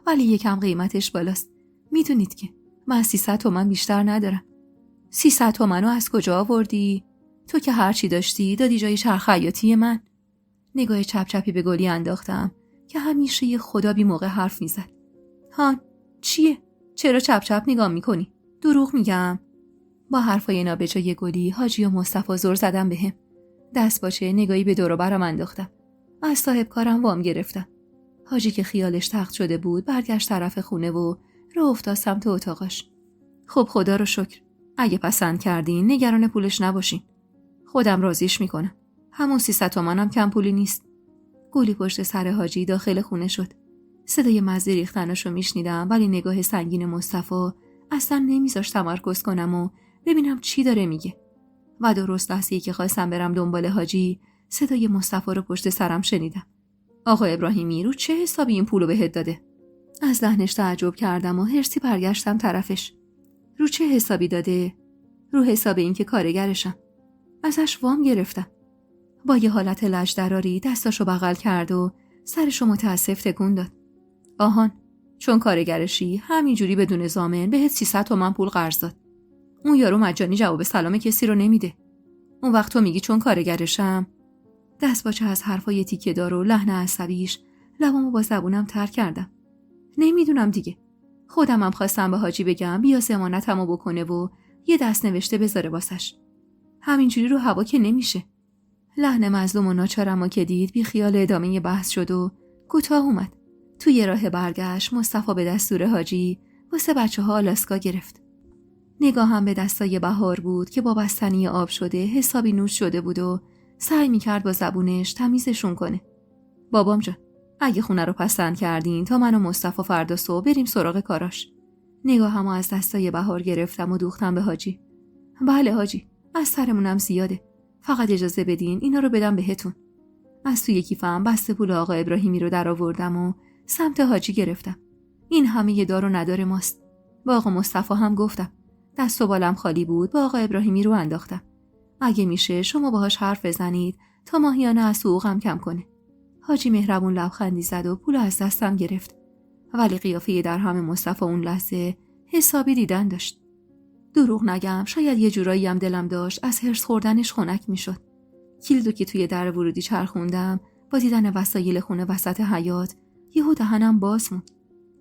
ولی یکم قیمتش بالاست. میدونید که من 300 تومن بیشتر ندارم. 300 تومنو از کجا آوردی؟ تو که هرچی داشتی دادی جای چرخ خیاطی من. نگاه چپ چپی به گلی انداختم که همیشه یه خدا بی موقع حرف میزد. هان، چیه؟ چرا چپ چپ نگاه میکنی؟ دروغ میگم؟ با حرفای نابجای گلی حاجی و مصطفی زور زدم بهم. دست باشه نگاهی به دور و برم انداختم. از صاحب کارم وام گرفتم. حاجی که خیالش تخت شده بود برگشت طرف خونه و راه افتاد سمت اتاقش. خب خدا رو شکر. اگه پسند کردین نگران پولش نباشین. خودم راضیش میکنم. همون 300 تومنم کم پولی نیست. گلی پشت سر حاجی داخل خونه شد. صدای مزه ریختناشو میشنیدم ولی نگاه سنگین مصطفی اصلا نمیذاشت تمرکز کنم و ببینم چی داره میگه. و درست لحظه‌ای که خواستم برم دنبال حاجی صدای مصطفی رو پشت سرم شنیدم. آقا ابراهیمی رو چه حسابی این پولو بهت داده؟ از لحنش تعجب کردم و حرصی برگشتم طرفش. رو چه حسابی داده؟ رو حساب این که کارگرشم. ازش وام گرفتم. با یه حالت لجدراری دستاشو بغل کرد و سرشو متاسف تکون داد. آهان، چون کارگرشی همینجوری بدون ضامن بهت 300 تومن پول قرض داد. اون یارو مجانی جواب سلام کسی رو نمیده. اون وقت تو میگی چون کارگرشم؟ دستپاچه از حرفای تیکه دار و لحن عصبیش لبامو با زبونم تر کردم. نمیدونم دیگه. خودمم خواستم به حاجی بگم بیا ضمانتمو بکنه و یه دست نوشته بذاره واسش. همینجوری رو هوا که نمیشه. لحن مظلوم و ناچارمو که دید بی خیال ادامه بحث شد و کوتاه اومد. توی راه برگشت مصطفی به دستور حاجی واسه بچه‌ها آلاسکا گرفت. نگاهم به دستای بهار بود که با بستنی آب شده حسابی نوش شده بود و سعی میکرد با زبونش تمیزشون کنه. بابام جان، اگه خونه رو پسند کردین تا من و مصطفی فردا صبح بریم سراغ کاراش. نگاهمو از دستای بهار گرفتم و دوختم به حاجی. بله حاجی، از سرمونم زیاده. فقط اجازه بدین اینا رو بدم بهتون. از توی کیفم بسته پول آقا ابراهیمی رو در آوردم و سمت حاجی گرفتم. این همه یه دار و ندار ماست. با آقا مصطفی هم گفتم. دست و بالم خالی بود، با آقا ابراهیمی رو انداختم. اگه میشه شما باهاش حرف بزنید تا ماهیانه از حقوقم کم کنه. حاجی مهربون لبخندی زد و پول از دستم گرفت. ولی قیافه درهم مصطفی اون لحظه حسابی دیدن داشت. دروغ نگم شاید یه جورایی هم دلم داشت از هرس خوردنش خنک میشد. کلیدو که توی در ورودی چرخوندم با دیدن وسایل خونه وسط حیاط یهو دهنم باز موند.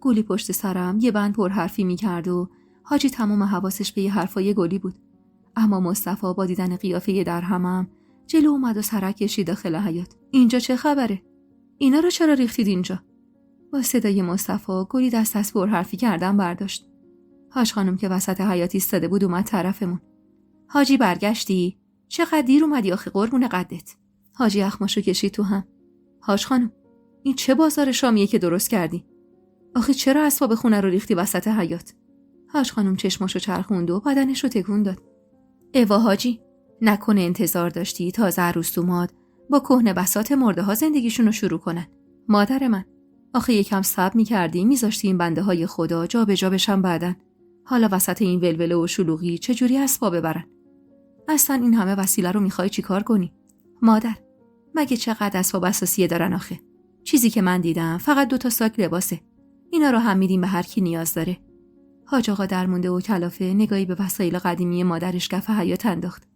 گلی پشت سرم یه بند پر حرفی میکرد و حاجی تمام حواسش به حرفای گلی بود. اما مصطفی با دیدن قیافه درهمم جلو اومد و سرک کشید داخل حیاط. اینجا چه خبره؟ اینا رو چرا ریختید اینجا؟ با صدای مصطفی گلی دست از پرحرفی کردن برداشت. حاج خانم که وسط حیاط ایستاده بود اومد طرفمون. حاجی برگشتی؟ چقدر دیر اومدی آخه قربون قدت. حاجی اخماشو کشید تو هم. حاج خانم این چه بازار شامیه که درست کردی؟ آخه چرا اسباب خونه رو ریختی وسط حیاط؟ حاج خانم چشماشو چرخوند و بدنشو تکون داد. اوا حاجی نکنه انتظار داشتی تازه عروس اومد با کهنه بساط مرده ها زندگیشونو شروع کنن. مادر من آخه یکم صبر می‌کردی میذاشتی این بنده های خدا جا به جا بشن بعدن. حالا وسط این ولوله و شلوغی چجوری اسباب ببرن؟ اصلا این همه وسیله رو میخوای چیکار کنی؟ مادر مگه چقدر اسباب اساسیه دارن آخه؟ چیزی که من دیدم فقط 2 ساک لباسه. اینا رو هم میدیم به هر کی نیاز داره. حاج آقا درمونده و کلافه نگاهی به وسایل قدیمی مادرش کف حیاط انداخت.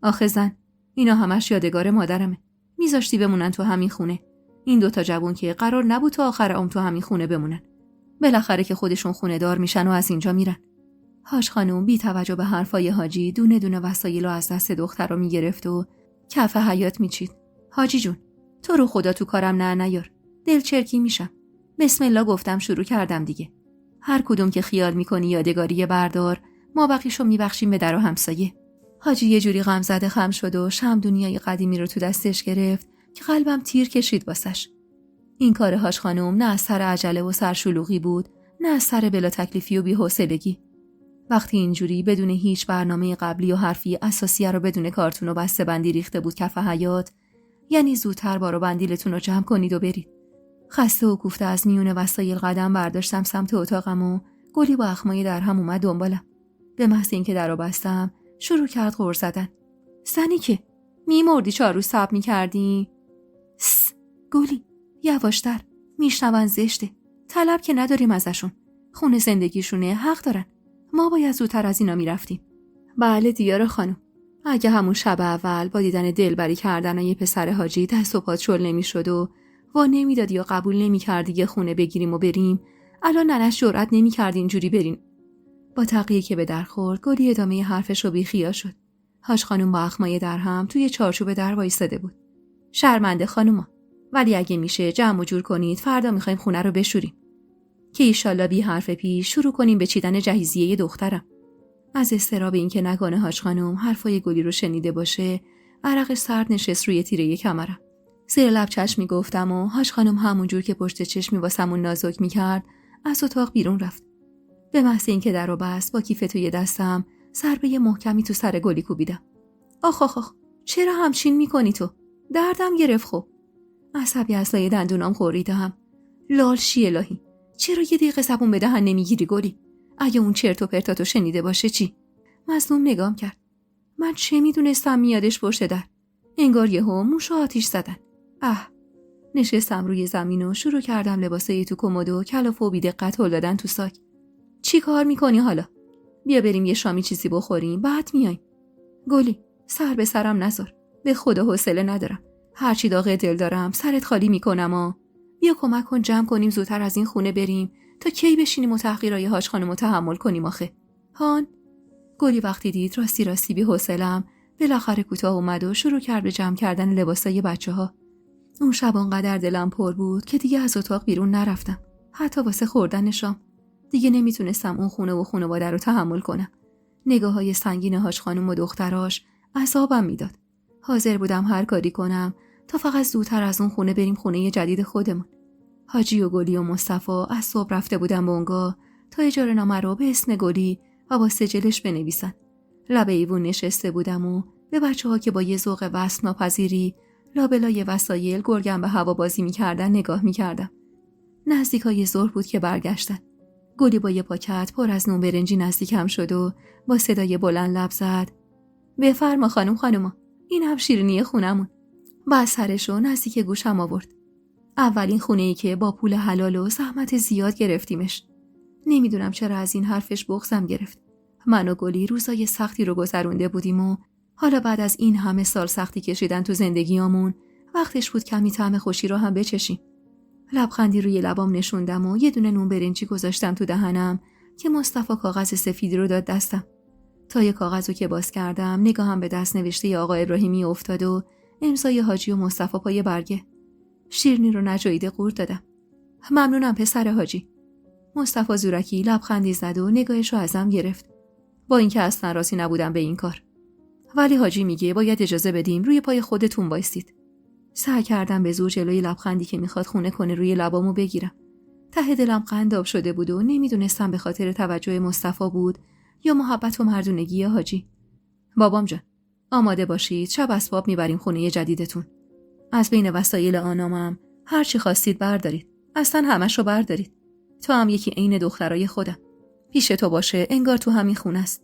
آخه زن اینا همش یادگار مادرمه. میذاشتی بمونن تو همین خونه. این 2 جوون که قرار نبود تا آخر عمر تو همین خونه بمونن. بالاخره که خودشون خونه دار میشن و از اینجا میرن. حاج خانم بی توجه به حرفای حاجی دونه دونه وسایل رو از دست دخترا میگرفت و کف حیاط میچید. حاجی جون تو رو خدا تو کارم نیار. دلچرکی میشم. بسم الله گفتم شروع کردم دیگه. هر کدوم که خیال میکنی یادگاری بردار، ما بقیشو میبخشیم به در و همسایه. حاجی یه جوری غم زده خم شد و شمع دنیای قدیمی رو تو دستش گرفت که قلبم تیر کشید واسش. این کار حاج خانم نه از سر عجله و سرشلوغی بود، نه از سر بلا تکلیفی و بی‌حوصلگی. وقتی اینجوری بدون هیچ برنامه قبلی و حرفی اساسیه رو بدون کارتون و بسته‌بندی ریخته بود کف حیاط، یعنی زودتر بار و بندیلتون رو جمع کنید و برید. خسته و کوفته از میون وسایل قدم برداشتم سمت اتاقم و گلی با اخمای درهم اومد دنبالم. به محض اینکه درو بستم شروع کرد غر زدن. زنی که میمردی 4 روز صبر می‌کردی؟ گلی یواشتر، میشنون زشته. طلب که نداریم ازشون. خونه زندگیشونه، حق دارن. ما باید زودتر از اینا میرفتیم. بله دیار خانم. اگه همون شب اول با دیدن دلبری کردن یه پسر حاجی دست و پات شل نمیشد و وا نمیدادی یا قبول نمیکردی یه خونه بگیریم و بریم، الان ننش جرئت نمیکرد اینجوری برین. با تقیه که به در خورد گلی ادامه حرفش رو بیخیال شد. حاج خانم با اخمای درهم توی چارچوب در وایساده بود. شرمنده خانوما، ولی اگه میشه جمع و جور کنید فردا میخوایم خونه رو بشوریم که ایشالله بی حرف پیش شروع کنیم به چیدن جهیزیه دخترم. از اضطراب اینکه نکنه حاج خانم حرفای گلی رو شنیده باشه، عرقش سرد نشست روی تیره کمرم. زیر لب چشمی گفتم و حاج خانم همونجور که پشت چشمی واسمون نازک میکرد از اتاق بیرون رفت. به محض اینکه درو بست با کیف توی دستم ضربه محکمی تو سر گلی کوبیدم. آخ چرا همچین میکنی تو؟ دردم گرفت خب. عصبی از لای دندونام خوریدم. لال شی الهی، چرا یه دقیقه زبون به دهن نمیگیری گلی؟ اگه اون چرت و پرتاتو شنیده باشه چی؟ مظلوم نگام کرد. من چه میدونستم میادش پشت در؟ انگار یهو موش آتیش زدن. نشستم روی زمین و شروع کردم لباسای تو کمد و کلافه و بی‌دقت هل دادن تو ساک. چی کار میکنی حالا؟ بیا بریم یه شامی چیزی بخوریم بعد میایم. گلی سر به سرم نذار، به خدا حوصله ندارم. هرچی داغ دل دارم سرت خالی میکنم. بیا کمک کن جمع کنیم زودتر از این خونه بریم تا کی بشینیم و تحقیرای حاج خانم تحمل کنیم آخه. هان گلی وقتی دید راستی بی حوصله‌ام بالاخره کوتاه اومد و شروع کرد به جمع کردن لباسای بچه‌ها. اون شب اونقدر دلم پر بود که دیگه از اتاق بیرون نرفتم، حتی واسه خوردن شام. دیگه نمیتونستم اون خونه و خانواده رو تحمل کنم. نگاه‌های سنگین حاج خانم و دختراش عذابم میداد. حاضر بودم هر کاری کنم تا فقط زودتر از اون خونه بریم خونه جدید خودمون. حاجی و گلی و مصطفی از صبح رفته بودن بنگاه تا اجاره‌نامه رو به اسم گلی و با سجلش بنویسن. لب ایوون نشسته بودم و به بچه‌ها که با یه ذوق وصف ناپذیری لابلای وسایل گرگم به هوا بازی می‌کردن نگاه می‌کردم. نزدیکای ظهر بود که برگشتن. گلی با یه پاکت پر از نون برنجی نزدیکم شد و با صدای بلند لب زد: بفرما خانوما، این هم شیرینی خونمون. بعد سرشو نزدیک گوشم آورد. اولین خونه‌ای که با پول حلال و زحمت زیاد گرفتیمش. نمیدونم چرا از این حرفش بغضم گرفت. من و گلی روزای سختی رو گذرونده بودیم و حالا بعد از این همه سال سختی کشیدن تو زندگیامون وقتش بود کمی طعم خوشی رو هم بچشیم. لبخندی روی لبام نشوندم و یه دونه نون برنجی گذاشتم تو دهنم که مصطفی کاغذ سفیدی رو داد دستم. تای کاغذ رو که باز کردم نگاهم به دست نوشته آقا ابراهیمی افتاد و امضای حاجی و مصطفی پای برگه. شیرینی رو نجاییده قورت دادم. ممنونم پسر حاجی. مصطفی زورکی لبخندی زد و نگاهش رو ازم گرفت. با اینکه اصلا راضی نبودم به این کار. ولی حاجی میگه باید اجازه بدیم روی پای خودتون وایسید. سعی کردم به زور جلوی لبخندی که میخواد خونه کنه روی لبامو بگیرم. ته دلم قنداب شده بود و نمیدونستم به خاطر توجه مصطفی بود یا محبت و مردونگی حاجی. بابام جان، آماده باشید، شب اسباب میبریم خونه جدیدتون. از بین وسایل آنامم هر چی خواستید بردارید. اصلا همشو بردارید. تو هم یکی عین دخترای خودم. پیش تو باشه انگار تو همین خونه است.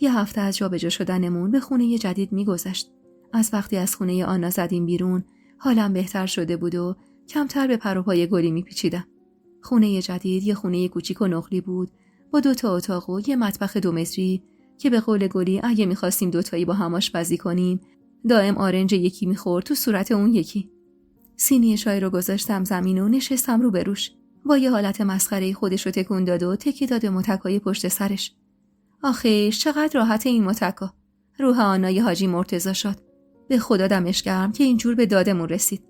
یه هفته از جابجا شدنمون به خونه جدید میگذشت. از وقتی از خونه آنا زدیم بیرون حالم بهتر شده بود و کمتر به پر و پای گلی میپیچیدم. خونه جدید یه خونه کوچیک و نقلی بود با 2 اتاق و یه مطبخ 2 متری که به قول گلی اگه می‌خواستیم 2 تایی با هم آشپزی کنیم دائم آرنج یکی می‌خورد تو صورت اون یکی. سینی چای رو گذاشتم زمین و نشستم رو بروش. با یه حالت مسخره‌ای خودش رو تکون داد و تکی داد به متکای پشت سرش. آخیش چقدر راحت این متکا. روح آنای حاجی مرتضی شد. به خدا دمش گرم که اینجور به دادمون رسید.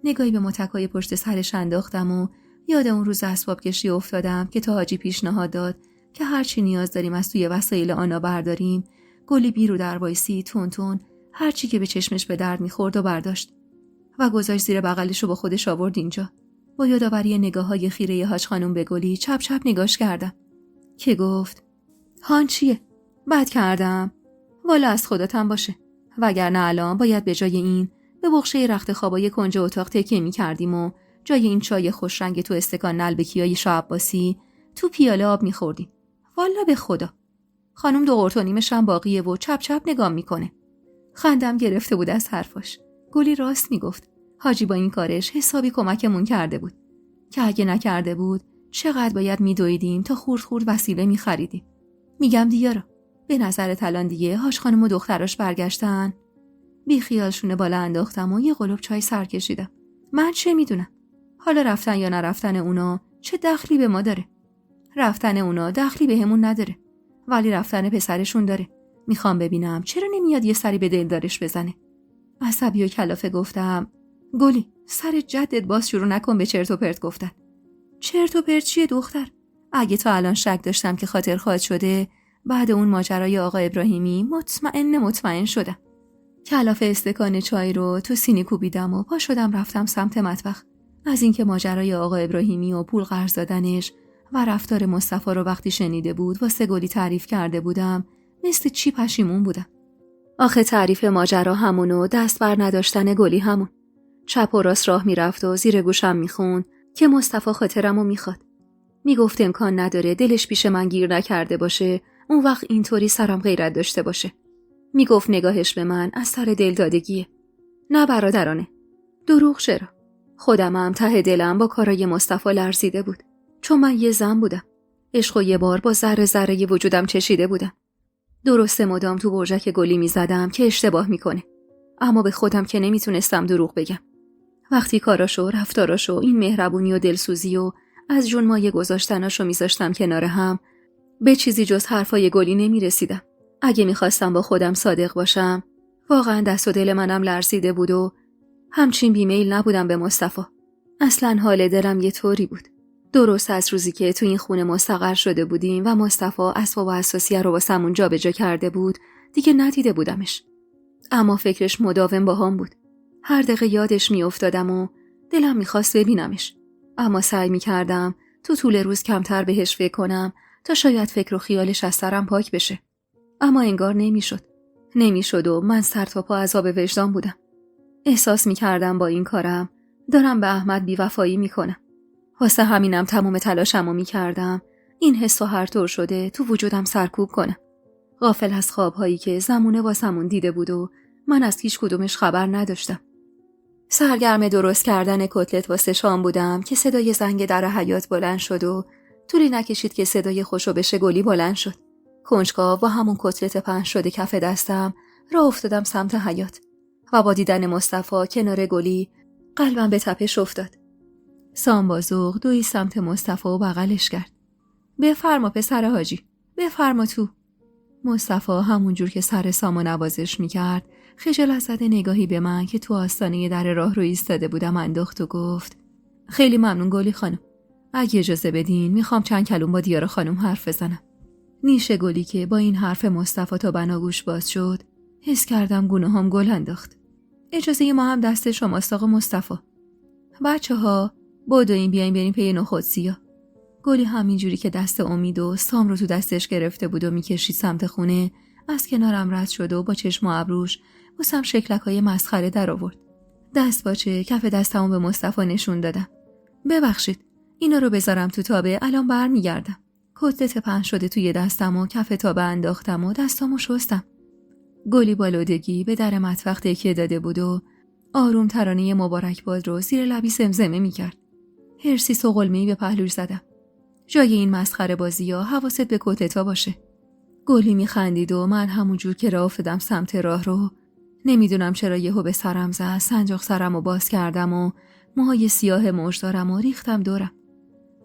نگاهی به متکای پشت سرش انداختم و یاد اون روز اسباب کشی افتادم که تا حاجی پیشنهاد داد که هر چی نیاز داریم از توی وسایل آنا برداریم. گلی بیرو در وایسی تون هر چی که به چشمش به درد می‌خورد و برداشت و گذاشت زیر بغلش رو با خودش آورد اینجا. با یادآوری نگاه‌های خیره حاج خانم به گلی چپ چپ نگاش کردم که گفت هان چیه؟ بد کردم. والا از خودتم باشه. وگرنه الان باید به جای این به بخشه رخت خوابای کنج اتاق تکیه می‌کردیم و جای این چای خوش رنگ تو استکان نلبکیای شاه عباسی تو پیاله آب می‌خوردیم. والا به خدا. خانم 2 قرت و نیمش هم باقیه و چپ چپ نگام میکنه. خندم گرفته بود از حرفاش. گلی راست میگفت. حاجی با این کارش حسابی کمکمون کرده بود. که اگه نکرده بود چقدر باید میدویدیم تا خورد وسیله میخریدیم. میگم دیارا، به نظرت الان دیگه حاج خانم و دختراش برگشتن؟ بی خیالشونه بالا انداختم و یه قلوب چای سر کشیدم. من چه میدونم؟ حالا رفتن یا نرفتن اونا چه دخلی به ما داره؟ رفتن اونا دخلی به همون نداره. ولی رفتن پسرشون داره. میخوام ببینم چرا نمیاد یه سری به دلدارش بزنه. عصبی و کلافه گفتم گلی سر جدت باز شروع نکن به چرت و پرت گفتن. چرت و پرت چیه دختر؟ اگه تا الان شک داشتم که خاطر خواهد شده بعد اون ماجرای آقا ابراهیمی مطمئن شدم. کلافه استکان چای رو تو سینی کوبیدم و پا شدم رفتم سمت مطبخ. از اینکه ماجرای آقا ابراهیمی و پول قرض دادنش و رفتار مصطفی رو وقتی شنیده بود واسه گلی تعریف کرده بودم مثل چی پشیمون بودم. آخه تعریف ماجرا همون و دست بر نداشتن گلی همون. چپ و راست راه میرفت و زیر گوشم میخوند که مصطفی خاطرمو میخواد. میگفت امکان نداره دلش پیش من گیر نکرده باشه، اون وقت اینطوری سرم غیرت داشته باشه. میگفت نگاهش به من از سر دلدادگیه. نه برادرانه. دروغ چرا؟ خودمم ته دلم با کارای مصطفی لرزیده بود. چون من یه زن بودم. عشقو یه بار با ذره وجودم چشیده بودم. درسته مدام تو برجک گلی میزدم که اشتباه میکنه. اما به خودم که نمیتونستم دروغ بگم. وقتی کاراشو، رفتاراشو، این مهربونی و دلسوزی و از جون مایه گذاشتناشو میذاشتم کنار هم، به چیزی جز حرفای گلی نمیرسیدم. اگه میخواستم با خودم صادق باشم، واقعا دست و دل منم لرزیده بود و همچین بیمیل نبودم به مصطفی. اصلا حال دلم یه طوری بود. درست از روزی که تو این خونه مستقر شده بودیم و مصطفی اسباب و اساسیه رو واسمون جابجا کرده بود، دیگه ندیده بودمش. اما فکرش مداوم باهام بود. هر دقیقه یادش میافتادم و دلم میخواست ببینمش. اما سعی میکردم تو طول روز کمتر بهش فکر کنم تا شاید فکر و خیالش از سرم پاک بشه. اما انگار نمیشد و من سر تا پا عذاب وجدان بودم. احساس میکردم با این کارم دارم به احمد بیوفایی میکنم. واسه همینم تمام تلاشمو میکردم این حس و هر طور شده تو وجودم سرکوب کنم. غافل از خوابهایی که زمونه واسمون دیده بود و من از هیچ کدومش خبر نداشتم. سرگرم درست کردن کتلت واسه شام بودم که صدای زنگ در حیاط بلند شد و طولی نکشید که صدای خوشو بشه گلی بلند شد. کنجکاو و همون کتلت پهن شده کف دستم راه افتادم سمت حیاط و با دیدن مصطفی کنار گلی قلبم به تپش افتاد. سام با ذوق دوی سمت مصطفی و بغلش کرد. بفرما پسر حاجی، بفرما تو. مصطفی همونجور که سر سامو نوازش میکرد خجالت زده نگاهی به من که تو آستانه در راه رو ایستاده بودم انداخت و گفت خیلی ممنون گلی خانم. اگه اجازه بدین میخوام چند کلمه با دیار خانم حرف بزنم. نیش گلی که با این حرف مصطفی تا بناگوش باز شد حس کردم گونه‌هام گل انداخت. اجازه ما هم دست شماست آقا مصطفی. بچه‌ها بدوین بیاین بریم پی نخود سیاه. گلی همینجوری که دست امید و سام رو تو دستش گرفته بود و میکشید سمت خونه از کنارم رد شد و با چشم و ابروش واسم شکلک‌های مسخره در آورد. دست باچه کف دستمو به مصطفی نشون دادم. ببخشید اینا رو بذارم تو تابه الان برمیگردم. کتلت پهن شده توی دستم و کف تابه انداختم و دستامو شستم. گلی با لودگی به در مطبخ تکیه داده بود و آروم ترانه مبارکباد رو زیر لبی زمزمه میکرد. هرسی سقلمه‌ای به پهلوش زدم. جای این مسخره بازی‌ها حواست به کتلتا باشه. گلی میخندید و من همونجور که راه افتادم سمت راه رو نمیدونم چرا یهو به سرم زد. سنجاق سرم رو باز کردم و موهای سیاه مژدارم و ریختم دورم.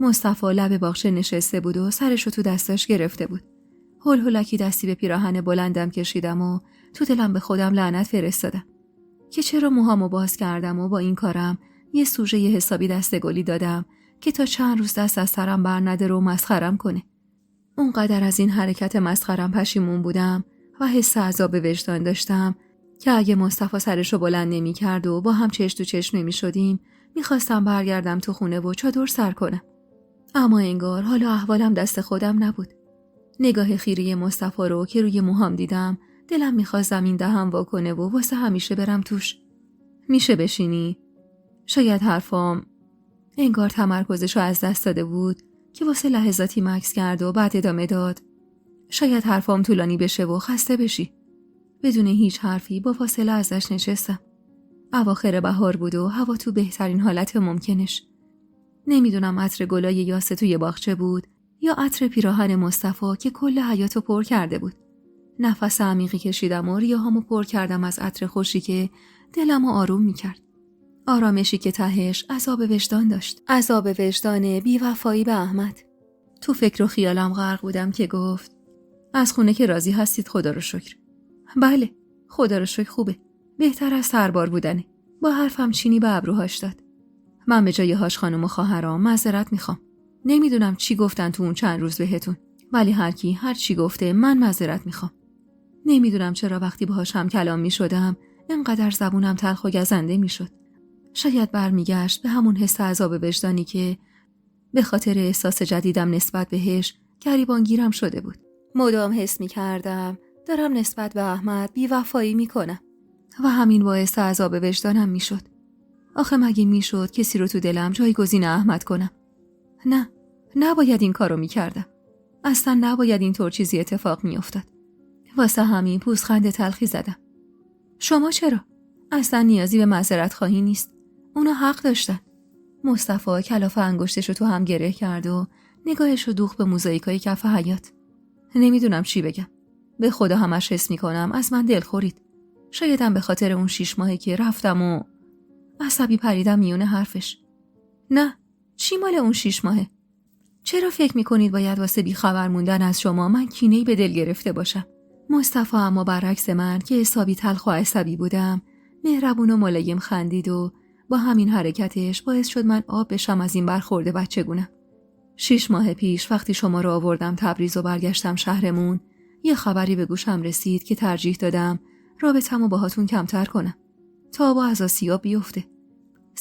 مصطفی لب باغچه نشسته بود و سرش رو تو دستاش گرفته بود. هول هولکی دستی به پیراهن بلندم کشیدم و تو دلم به خودم لعنت فرستادم که چرا موهامو باز کردم و با این کارم یه سوژه حسابی دست گلی دادم که تا چند روز دست از سرم بر نداره و مسخرم کنه. اونقدر از این حرکت مسخرم پشیمون بودم و حس عذاب وجدان داشتم که اگه مصطفی سرشو بلند نمی کرد و با هم چش تو چش نمی شدیم میخواستم برگردم تو خونه و چادر سر کنم. اما انگار حالا احوالم دست خودم نبود. نگاه خیره مصطفی رو که روی موهام دیدم دلم میخواست زمین دهم وا کنه و واسه همیشه برم توش. میشه بشینی؟ شاید حرفام انگار تمرکزشو از دست داده بود که واسه لحظاتی مکث کرد و بعد ادامه داد. شاید حرفام طولانی بشه و خسته بشی. بدون هیچ حرفی با فاصله ازش نشستم. اواخر بهار بود و هوا تو بهترین حالت ممکنش. نمیدونم عطر گلای یاسه توی باغچه بود یا عطر پیراهن مصطفی که کل حیاتو پر کرده بود. نفس عمیقی کشیدم و ریه‌هامو پر کردم از عطر خوشی که دلمو آروم میکرد. آرامشی که تهش عذاب وجدان داشت. عذاب وجدان بی‌وفایی به احمد. تو فکر و خیالم غرق بودم که گفت از خونه که راضی هستید خدا رو شکر. بله خدا رو شکر خوبه. بهتر از سربار بودنه. با حرفم چینی به ابروهاش داد. من به جای هاش خانم و خواهرام معذرت میخوام. نمیدونم چی گفتن تو اون چند روز بهتون. ولی هر کی هر چی گفته من معذرت میخوام. نمیدونم چرا وقتی باهاش هم کلام میشدم اینقدر زبونم تلخ و گزنده میشد. شاید برمیگشت به همون حس عذاب وجدانی که به خاطر احساس جدیدم نسبت بهش گریبانگیرم شده بود. مدام حس میکردم دارم نسبت به احمد بی‌وفایی میکنم و همین باعث عذاب وجدانم میشد. آخه مگه میشد کسی رو تو دلم جایگزین احمد کنم؟ نه، نباید این کارو میکردم. اصلا نباید اینطور چیزی اتفاق میافتاد. واسه همین پوزخند تلخی زدم. شما چرا؟ اصلا نیازی به معذرت خواهی نیست. اونا حق داشتن. مصطفی کلاف انگشتشو تو هم گره کرد و نگاهشو دوخت به موزاییکای کف حیاط. نمیدونم چی بگم. به خدا همش حس میکنم از من دلخورید. شایدم به خاطر اون 6 ماهی که رفتم و عصبی پریدم میونه حرفش. نه، چی مال اون 6 ماهه؟ چرا فکر میکنید باید واسه بیخبر موندن از شما من کینه‌ای به دل گرفته باشم؟ مصطفی اما برعکس من که حسابی تلخ و عصبی بودم مهربون و ملایم خندید و با همین حرکتش باعث شد من آب بشم از این برخورده بچگونم. 6 ماه پیش وقتی شما رو آوردم تبریز و برگشتم شهرمون یه خبری به گوشم رسید که ترجیح دادم رابطمو باهاتون کمتر کنم تا با از آسیاب بیفته.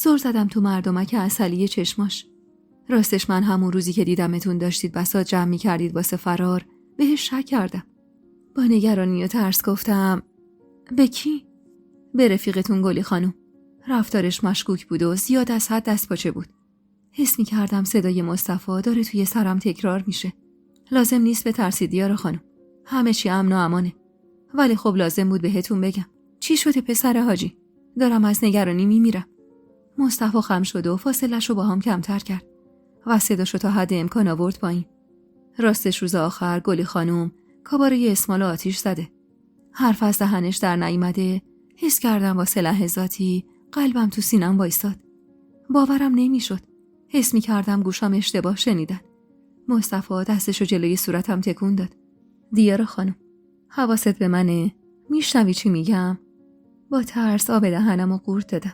زور زدم تو مردمک عسلی چشماش. راستش من همون روزی که دیدمتون داشتید بساط جمع می‌کردید واسه فرار بهش شک کردم. با نگرانی و ترس گفتم به کی؟ به رفیقتون گلی خانم. رفتارش مشکوک بود و زیاد از حد دست پاچه بود. حس می‌کردم صدای مصطفی داره توی سرم تکرار میشه. لازم نیست بترسید یار خانم. همه چی امن و امانه. ولی خب لازم بود بهتون بگم. چی شده پسر حاجی؟ دارم از نگرانی میمیرم. مصطفی خم شد و فاصله‌شو با هم کمتر کرد و صداشو تا حد امکان آورد پایین. راستش روز آخر گلی خانم کاباره اسمال آتیش زده. حرف از دهنش در نیامده. حس کردم واسه لحظاتی قلبم تو سینم وایساد. باورم نمیشد. حس می‌کردم گوشام اشتباه شنیدن. مصطفی دستشو جلوی صورتم تکون داد. دیارا خانم، حواست به منه؟ میشنوی چی میگم؟ با ترس آب دهنمو قورت دادم.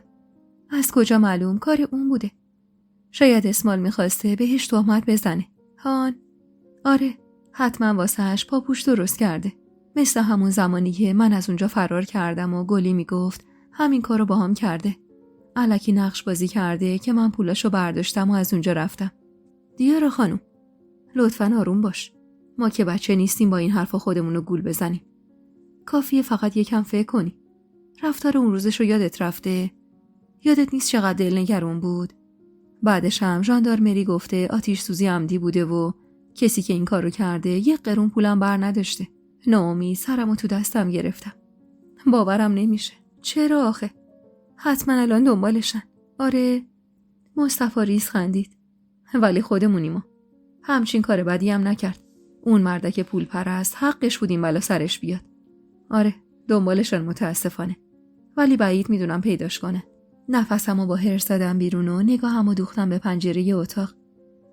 از کجا معلوم کار اون بوده؟ شاید اسمال میخواسته بهش تهمت بزنه. هان؟ آره، حتما واسهش پاپوش درست کرده. مثل همون زمانی که من از اونجا فرار کردم و گلی میگفت همین کارو باهام کرده. الکی نقش بازی کرده که من پولاشو برداشتم و از اونجا رفتم. دیارا خانم، لطفاً آروم باش. ما که بچه نیستیم با این حرفا خودمونو گول بزنیم. کافیه فقط یکم فکر کنی. رفتار اون روزشو یادت رفته؟ یادت نیست چقدر دلنگرون بود؟ بعدش هم ژاندارمری گفته آتش سوزی عمدی بوده و کسی که این کارو کرده 1 قرون پولم بر نداشته. ناامید سرمو تو دستم گرفتم. باورم نمیشه. چرا آخه؟ حتما الان دنبالشن. آره. مصطفی ریز خندید. ولی خودمونی ما. همچین کار بدی هم نکرد. اون مردک پول پرست حقش بود این بلا سرش بیاد. آره، دنبالشن متاسفانه. ولی بعید میدونم پیداش کنه. نفسمو با حرص زدم بیرون و نگاهمو دوختم به پنجره اتاق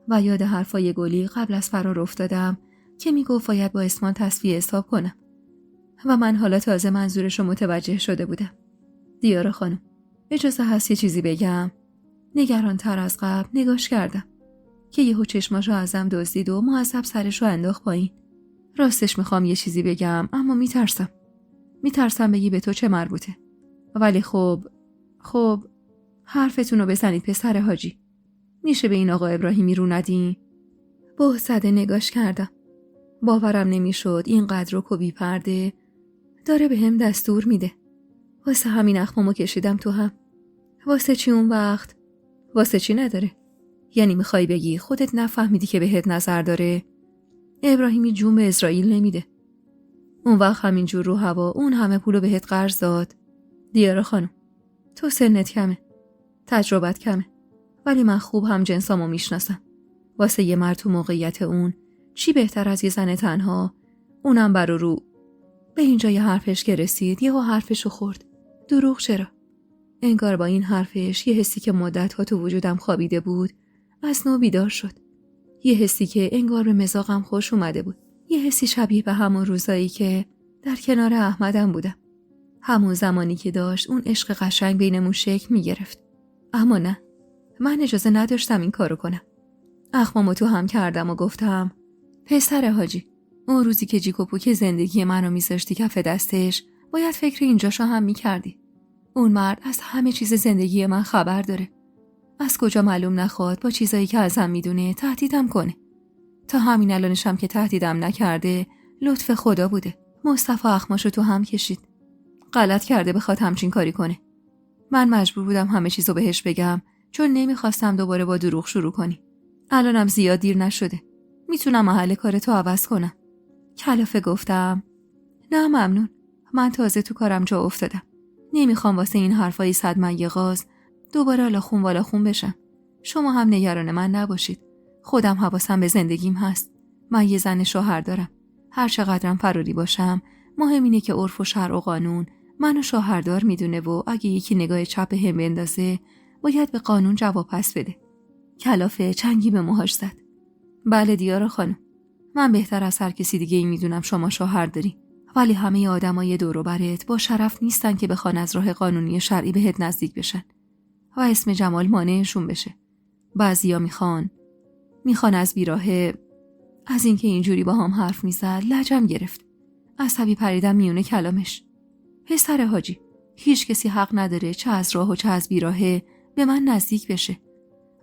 و یاد حرفای گلی قبل از فرار افتادم که میگفت باید با اسمان تصفیه حساب کنم. و من حالا تازه منظورشو متوجه شده بودم. دیارا خانم، اجازه هست یه چیزی بگم؟ نگران تر از قبل نگاش کردم که یهو چشماشو ازم دزدید و معذب سرشو انداخت پایین. راستش میخوام یه چیزی بگم اما میترسم بگی به تو چه مربوطه. ولی خب حرفتونو بزنید پسر حاجی. میشه به این آقا ابراهیمی رو ندین؟ بهت زده نگاش کردم. باورم نمیشد اینقدر رو بی پرده داره به هم دستور میده. واسه همین اخمامو کشیدم تو هم. واسه چی اون وقت؟ واسه چی نداره؟ یعنی میخوای بگی خودت نفهمیدی که بهت نظر داره؟ ابراهیمی جون به اسرائیل نمیده. اون وقت همینجور رو هوا اون همه پولو بهت قرض داد. دیارا خانم، تو سنت کمه، تجربت کمه، ولی من خوب هم جنسامو میشناسم. واسه یه مرد تو موقعیت اون چی بهتر از یه زن تنها، اونم بر رو. به اینجا یه حرفش که رسید یهو حرفشو خورد. دروغ چرا؟ انگار با این حرفش یه حسی که مدت‌ها تو وجودم خوابیده بود از نو بیدار شد. یه حسی که انگار به مزاقم خوش اومده بود. یه حسی شبیه به همون روزایی که در کنار احمدم بودم. همون زمانی که داشت اون عشق قشنگ بینمون شکل میگرفت. اما نه، من اجازه نداشتم این کارو کنم. اخمامو تو هم کردم و گفتم پسر حاجی، اون روزی که جیک و پوک زندگی منو میذاشتی کف دستش باید فکر اینجاشو هم میکردی. اون مرد از همه چیز زندگی من خبر داره. از کجا معلوم نخواد با چیزایی که ازم میدونه تهدیدم کنه. تا همین الانشم که تهدیدم نکرده لطف خدا بوده. مصطفی اخماشو تو هم کشید. غلط کرده بخواد همچین کاری کنه. من مجبور بودم همه چیزو بهش بگم چون نمیخواستم دوباره با دروغ شروع کنی. الانم زیاد دیر نشده. میتونم محل کارتو عوض کنم. کلافه گفتم نه ممنون. من تازه تو کارم جا افتادم. نمیخوام واسه این حرفای صد میغاز دوباره والا خون بشم. شما هم نگران من نباشید. خودم حواسم به زندگیم هست. من یه زن شوهر دارم. هر چقدرم فراری باشم مهم اینه که عرف و شرع و قانون منو شوهردار میدونه و اگه یکی نگاه چپ به هم بندازه باید به قانون جواب پس بده. کلافه چنگی به موهاش زد. بله دیارا خانم، من بهتر از هر کسی دیگه ای میدونم شما شوهر داری، ولی همه آدمای دور و برت با شرف نیستن که بخوان از راه قانونی شرعی بهت نزدیک بشن و اسم جمال مانعشون بشه. بعضیا میخوان از بیراهه. از اینکه اینجوری با هم حرف میزد لجم گرفت. عصبی پریدم میونه کلامش. پسر حاجی، هیچ کسی حق نداره چه از راه و چه از بیراهه به من نزدیک بشه.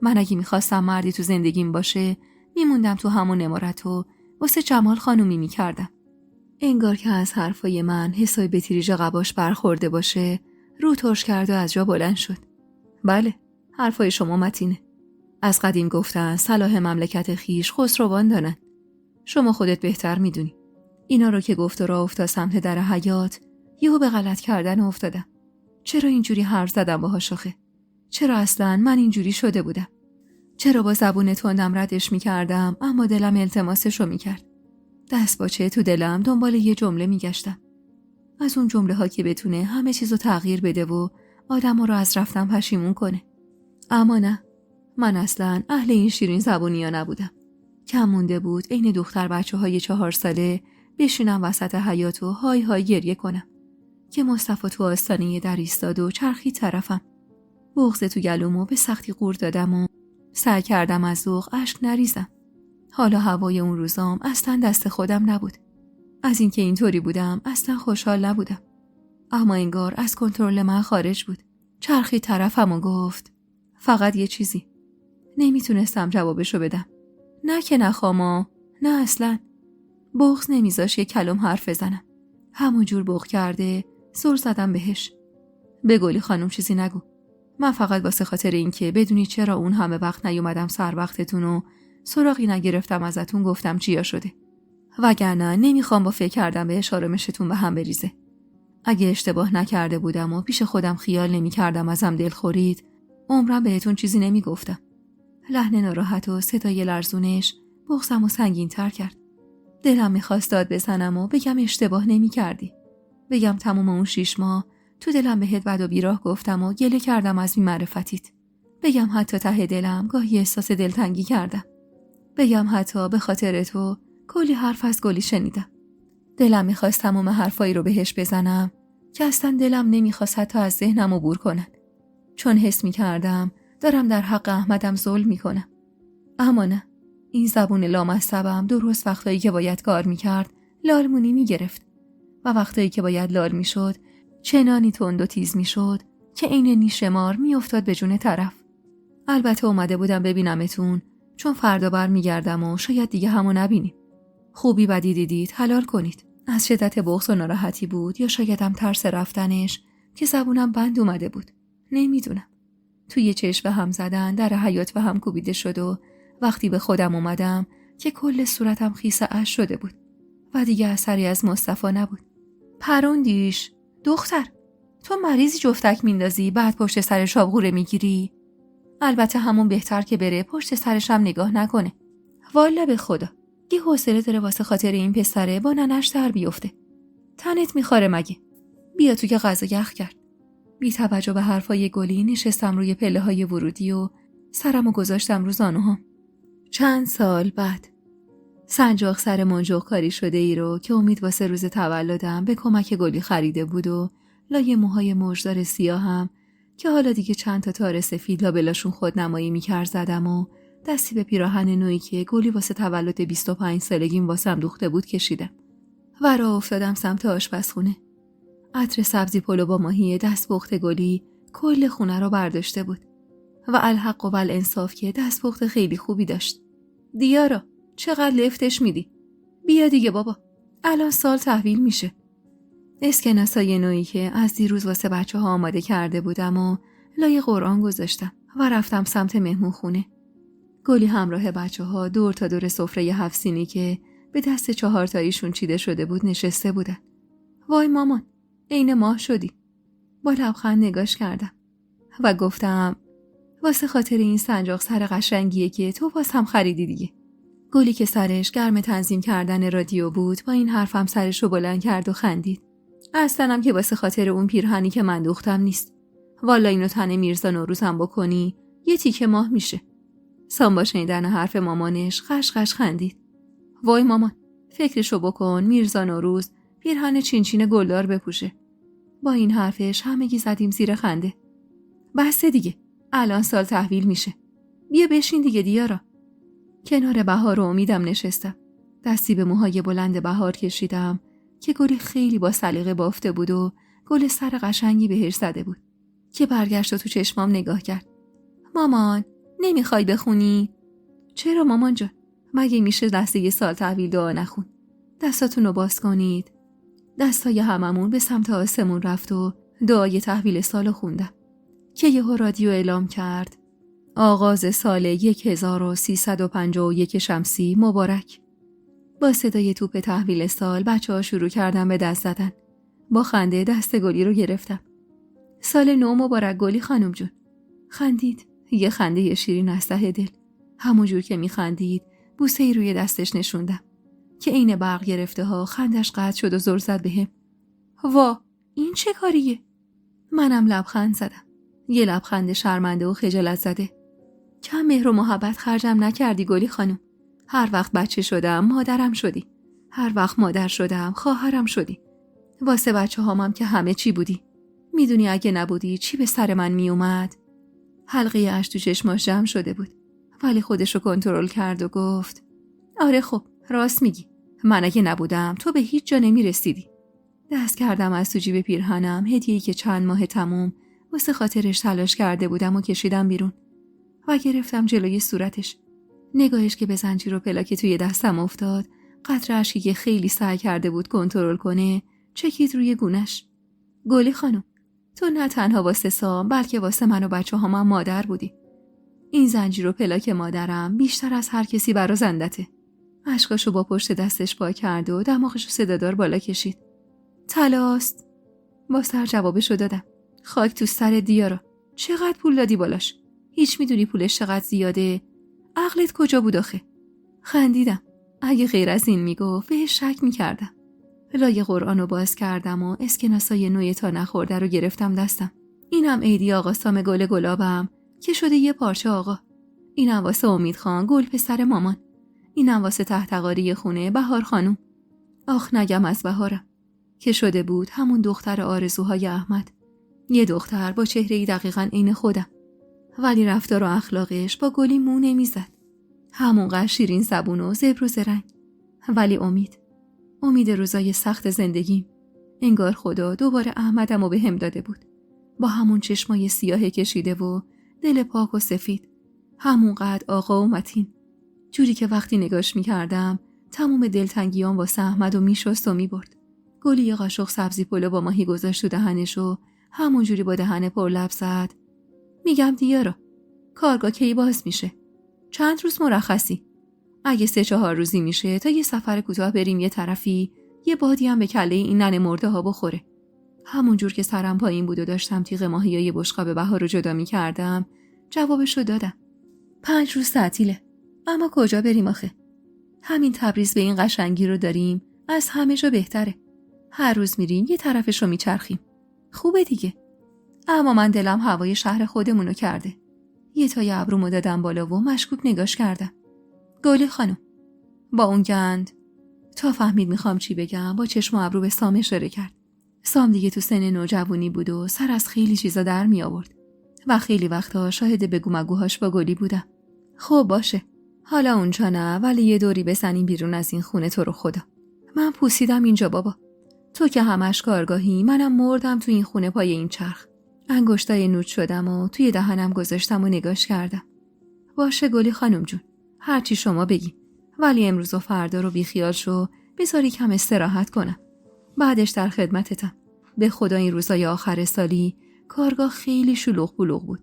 من اگه میخواستم مردی تو زندگیم باشه میموندم تو همون امارت و واسه جمال خانومی میکردم. انگار که از حرفای من حسابی به تیریج قباش برخورده باشه رو ترش کرد و از جا بلند شد. بله، حرفای شما متینه. از قدیم گفتن صلاح مملکت خیش خسروان دارن. شما خودت بهتر میدونی. اینا رو که گفت و راه افتاد سمت در حیاط یهو به غلط کردن افتادم. چرا اینجوری حرف زدم باهاش آخه؟ چرا اصلا من اینجوری شده بودم؟ چرا با زبون تندم ردش میکردم اما دلم التماسشو میکرد؟ دست باچه تو دلم دنبال یه جمله میگشتم. از اون جمله ها که بتونه همه چیزو تغییر بده و آدمو رو از رفتن پشیمون کنه. اما نه، من اصلا اهل این شیرین زبونی ها نبودم. کم مونده بود عین دختر بچه‌های 4 ساله بشینم وسط حیاط و های های گریه کنم که مصطفی تو آستانه در ایستاد و چرخید طرفم. بغض تو گلومو به سختی قورت دادم و سعی کردم از ذوق اشک نریزم. حالا هوای اون روزام اصلا دست خودم نبود. از اینکه اینطوری بودم اصلا خوشحال نبودم. اما انگار از کنترل من خارج بود. چرخید طرفم و گفت فقط یه چیزی. نمیتونستم جوابشو بدم. نه که نخواما، نه اصلا. بغض نمیذاش یه کلم حرف بزنم. همونجور بغض کرده زور زدم بهش. به گلی خانم چیزی نگو. من فقط واسه خاطر این که بدونی چرا اون همه وقت نیومدم سر وقتتون و سراغی نگرفتم ازتون گفتم چیا شده. وگرنه نمیخوام با فکر کردم بهش آرامشتون به هم بریزه. اگه اشتباه نکرده بودم و پیش خودم خیال نمیکردم ازم دل خورید، عمرم بهتون چیزی نمیگفتم. لحن ناراحت و صدای لرزونش بغضم و سنگین تر کرد. دلم میخواست داد بزنم و بگم اشتباه نمیکردی. بگم تموم اون 6 ماه تو دلم بهت بد و بیراه گفتم و گله کردم از این معرفتیت. بگم حتی ته دلم گاهی احساس دلتنگی کردم. بگم حتی به خاطر تو کلی حرف از گلی شنیدم. دلم میخواست تمام حرفایی رو بهش بزنم که اصلا دلم نمیخواست حتی از ذهنم عبور کنن. چون حس میکردم دارم در حق احمدم ظلم میکنم. اما نه. این زبون لامصبم درست وقتایی که باید کار میکرد لالمونی میگرفت و وقتایی که باید لال میشد چنانی تند و تیز میشد که عین نیشمار میافتاد به جون طرف. البته اومده بودم ببینمتون چون فردا برمیگردم و شاید دیگه همو نبینیم. خوبی بدی دیدید حلال کنید. از شدت بغض و ناراحتی بود یا شایدم ترس رفتنش که زبونم بند اومده بود. نمیدونم. توی چشم به هم زدن در حیاط به هم کوبیده شد و وقتی به خودم اومدم که کل صورتم خیس اشک شده بود و دیگه اثری از مصطفی نبود. پروندیش دختر، تو مریضی جفتک میندازی بعد پشت سرش آبغوره میگیری؟ البته همون بهتر که بره پشت سرش هم نگاه نکنه. والا به خدا یه حوصله داره واسه خاطر این پسره با ننش در بیفته. تنت میخوره مگه؟ بیا تو که غذا یخ کرد. بی توجه به حرفای گلی نشستم روی پله های ورودی و سرمو گذاشتم رو زانوهام. چند سال بعد سنجاق سر منجوق کاری شده ای رو که امید واسه روز تولدم به کمک گلی خریده بود و لای موهای مژدار سیاهم که حالا دیگه چند تا تار سفید لابلاشون خود نمایی میکرد زدم و دستی به پیراهن نوعی که گلی واسه تولد 25 سالگیم واسم دوخته بود کشیدم و راه افتادم سمت آشپزخونه. عطر سبزی پلو با ماهی دستپخت گلی کل خونه رو برداشته بود و الحق و بالانصاف که دستپخت خیلی خوبی داشت. دیارا چقدر لفتش میدی؟ بیا دیگه بابا، الان سال تحویل میشه. اسکناسای نوعی که از دیروز واسه بچه ها آماده کرده بودم و لای قرآن گذاشتم و رفتم سمت مهمون خونه. گلی همراه بچه ها دور تا دور سفره 7 سینی که به دست 4 تاییشون چیده شده بود نشسته بودن. وای مامان، عین ماه شدی. با لبخند نگاش کردم و گفتم واسه خاطر این سنجاق سر قشنگیه که تو واسم خریدی دیگه. گلی که سرش گرم تنظیم کردن رادیو بود با این حرفم سرشو بلند کرد و خندید. اصلاً که واسه خاطر اون پیرهنی که من دوختم نیست. والا اینو تن میرزا نوروزم بکنی یه تیکه ماه میشه. سام با شنیدن حرف مامانش قشقش خندید. وای مامان، فکرشو بکن میرزا نوروز پیرهن چینچین گلدار بپوشه. با این حرفش همگی زدیم زیر خنده. بسه دیگه، الان سال تحویل میشه. بیا بشین دیگه دیارا. کنار بهار و امیدم نشستم. دستی به موهای بلند بهار کشیدم که گلی خیلی با سلیقه بافته بود و گل سر قشنگی بهش زده بود که برگشت و تو چشمام نگاه کرد. مامان، نمیخوای بخونی؟ چرا مامان جان؟ مگه میشه دسته یه سال تحویل دعا نخون؟ دستاتونو باز کنید. دستای هممون به سمت آسمون رفت و دعای تحویل سالو خوندم که یهو رادیو اعلام کرد آغاز سال 1351 شمسی مبارک. با صدای توپ تحویل سال بچه‌ها شروع کردن به دست زدن. با خنده دست گلی رو گرفتم. سال نو مبارک گلی خانم جون. خندید. یه خنده شیرین از ته دل. همون جور که میخندید بوسه‌ای روی دستش نشوندم که عین برق گرفته ها خندش قطع شد و زل زد بهم. وا، این چه کاریه؟ منم لبخند زدم. یه لبخند شرمنده و خجالت زده. کم مهر و محبت خرجم نکردی گلی خانم. هر وقت بچه شدم مادرم شدی. هر وقت مادر شدم خواهرم شدی. واسه بچه هامم که همه چی بودی. میدونی اگه نبودی چی به سر من می اومد؟ حلقه اش تو چشماش جمع شده بود. ولی خودش رو کنترل کرد و گفت آره خب راست میگی. من اگه نبودم تو به هیچ جا نمی رسیدی. دست کردم از تو جیب پیرهنم هدیه‌ای که چند ماه تموم واسه خاطرش تلاش کرده بودم و کشیدم بیرون و گرفتم جلوی صورتش. نگاهش که به زنجیر و پلاک توی دستم افتاد، قطره اشکی که خیلی سعی کرده بود کنترل کنه چکید روی گونش. گلی خانم، تو نه تنها واسه سام بلکه واسه من و بچه هم مادر بودی. این زنجیر و پلاک مادرم بیشتر از هر کسی برا زندته. اشکاشو با پشت دستش پاک کرد و دماغشو صدادار بالا کشید. طلاست. با سر جوابشو دادم. خاک تو سر دیارا. چقدر پول دادی بالاش؟ هیچ میدونی پولش چقدر زیاده؟ عقلت کجا بود آخه؟ خندیدم. اگه غیر از این میگفت بهش شک میکردم. لایه قرآنو باز کردم و اسکناسای نوی تا نخورده رو گرفتم دستم. اینم عیدی آقا سام گل گلابم که شده یه پارچه آقا. اینم واسه امید خان گل پسر مامان. اینم واسه تحتقاری خونه بهار خانوم. آخ نگم از بهارم که شده بود همون دختر آرزوهای احمد. یه دختر با چهره‌ای دقیقاً عین خودم. ولی رفتار و اخلاقش با گلی مو نمیزد. همونقدر شیرین زبون و زبر و زرنگ. ولی امید روزای سخت زندگیم. انگار خدا دوباره احمدمو به هم داده بود. با همون چشمای سیاه کشیده و دل پاک و سفید. همونقدر آقا و متین. جوری که وقتی نگاش میکردم تموم دلتنگیام واسه احمدو میشست و میبرد. گلی یه قاشق سبزی پلو با ماهی گذاشت تو دهنش و همونجوری با دهن پر لب زد. میگم دیارا، کارگاه کی باز میشه؟ چند روز مرخصی؟ اگه 3-4 روزی میشه تا یه سفر کوتاه بریم یه طرفی، یه بادی هم به کله این ننه مرده ها بخوره. همونجور که سرم پایین بود و داشتم تیغ ماهیای بشقاب بهار رو جدا میکردم، جوابشو دادم. 5 روز تعطیله. اما کجا بریم آخه؟ همین تبریز به این قشنگی رو داریم، از همه جا بهتره. هر روز میریم یه طرفش رو میچرخیم. خوبه دیگه. اما من دلم هوای شهر خودمونو کرده. یه تای ابرومو دادم بالا و مشکوک نگاش کردم. گلی خانم، با اون گند تا فهمید میخوام چی بگم با چشم و ابرو به سام اشاره کرد. سام دیگه تو سن نوجوانی بود و سر از خیلی چیزا در می آورد و خیلی وقتا شاهد بگو مگوهاش با گلی بودم. خب باشه، حالا اونجا نه، ولی یه دوری بزنیم بیرون از این خونه تو رو خدا. من پوسیدم اینجا بابا. تو که همش کارگاهی، منم مردم تو این خونه پای این چرخ. انگشتای نوچ شدم و توی دهنم گذاشتم و نگاش کردم. باشه گلی خانم جون، هرچی شما بگی، ولی امروز و فردا رو بیخیال شو، بذاری کم استراحت کنم. بعدش در خدمتتم. به خدا این روزای آخر سالی کارگاه خیلی شلوغ بلوغ بود.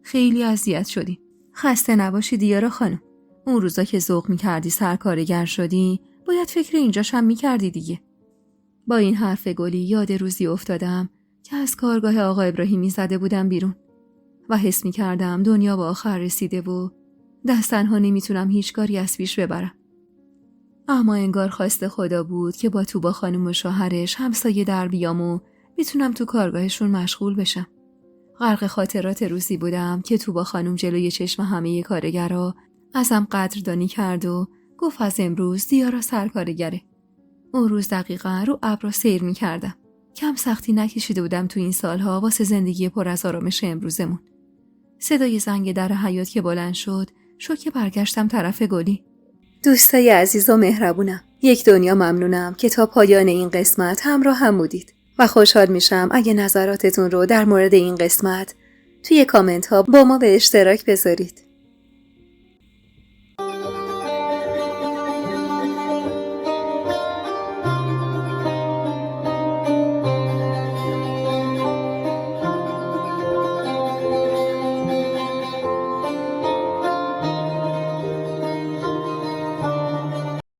خیلی اذیت شدیم. خسته نباشی دیارا خانم. اون روزا که ذوق می‌کردی سرکارگر شدی، باید فکر اینجاش هم می‌کردی دیگه. با این حرف گلی یاد روزی افتادم که از کارگاه آقا ابراهیمی زده بودم بیرون و حس می‌کردم دنیا به آخر رسیده و دست تنها نمیتونم هیچ کاری از پیش ببرم. اما انگار خواست خدا بود که با توبا خانم و شوهرش همسایه در بیام و میتونم تو کارگاهشون مشغول بشم. غرق خاطرات روزی بودم که توبا خانم جلوی چشم همه کارگرها ازم قدردانی کرد و گفت از امروز دیارا سرکارگره. اون روز دقیقا رو ابرا سیر میکردم. کم سختی نکشیده بودم تو این سالها واسه زندگی پر از آرامش امروزمون. صدای زنگ در حیاط که بلند شد، شوکه برگشتم طرف گلی. دوستای عزیز و مهربونم، یک دنیا ممنونم که تا پایان این قسمت همراه هم بودید و خوشحال میشم اگه نظراتتون رو در مورد این قسمت توی کامنت ها با ما به اشتراک بذارید.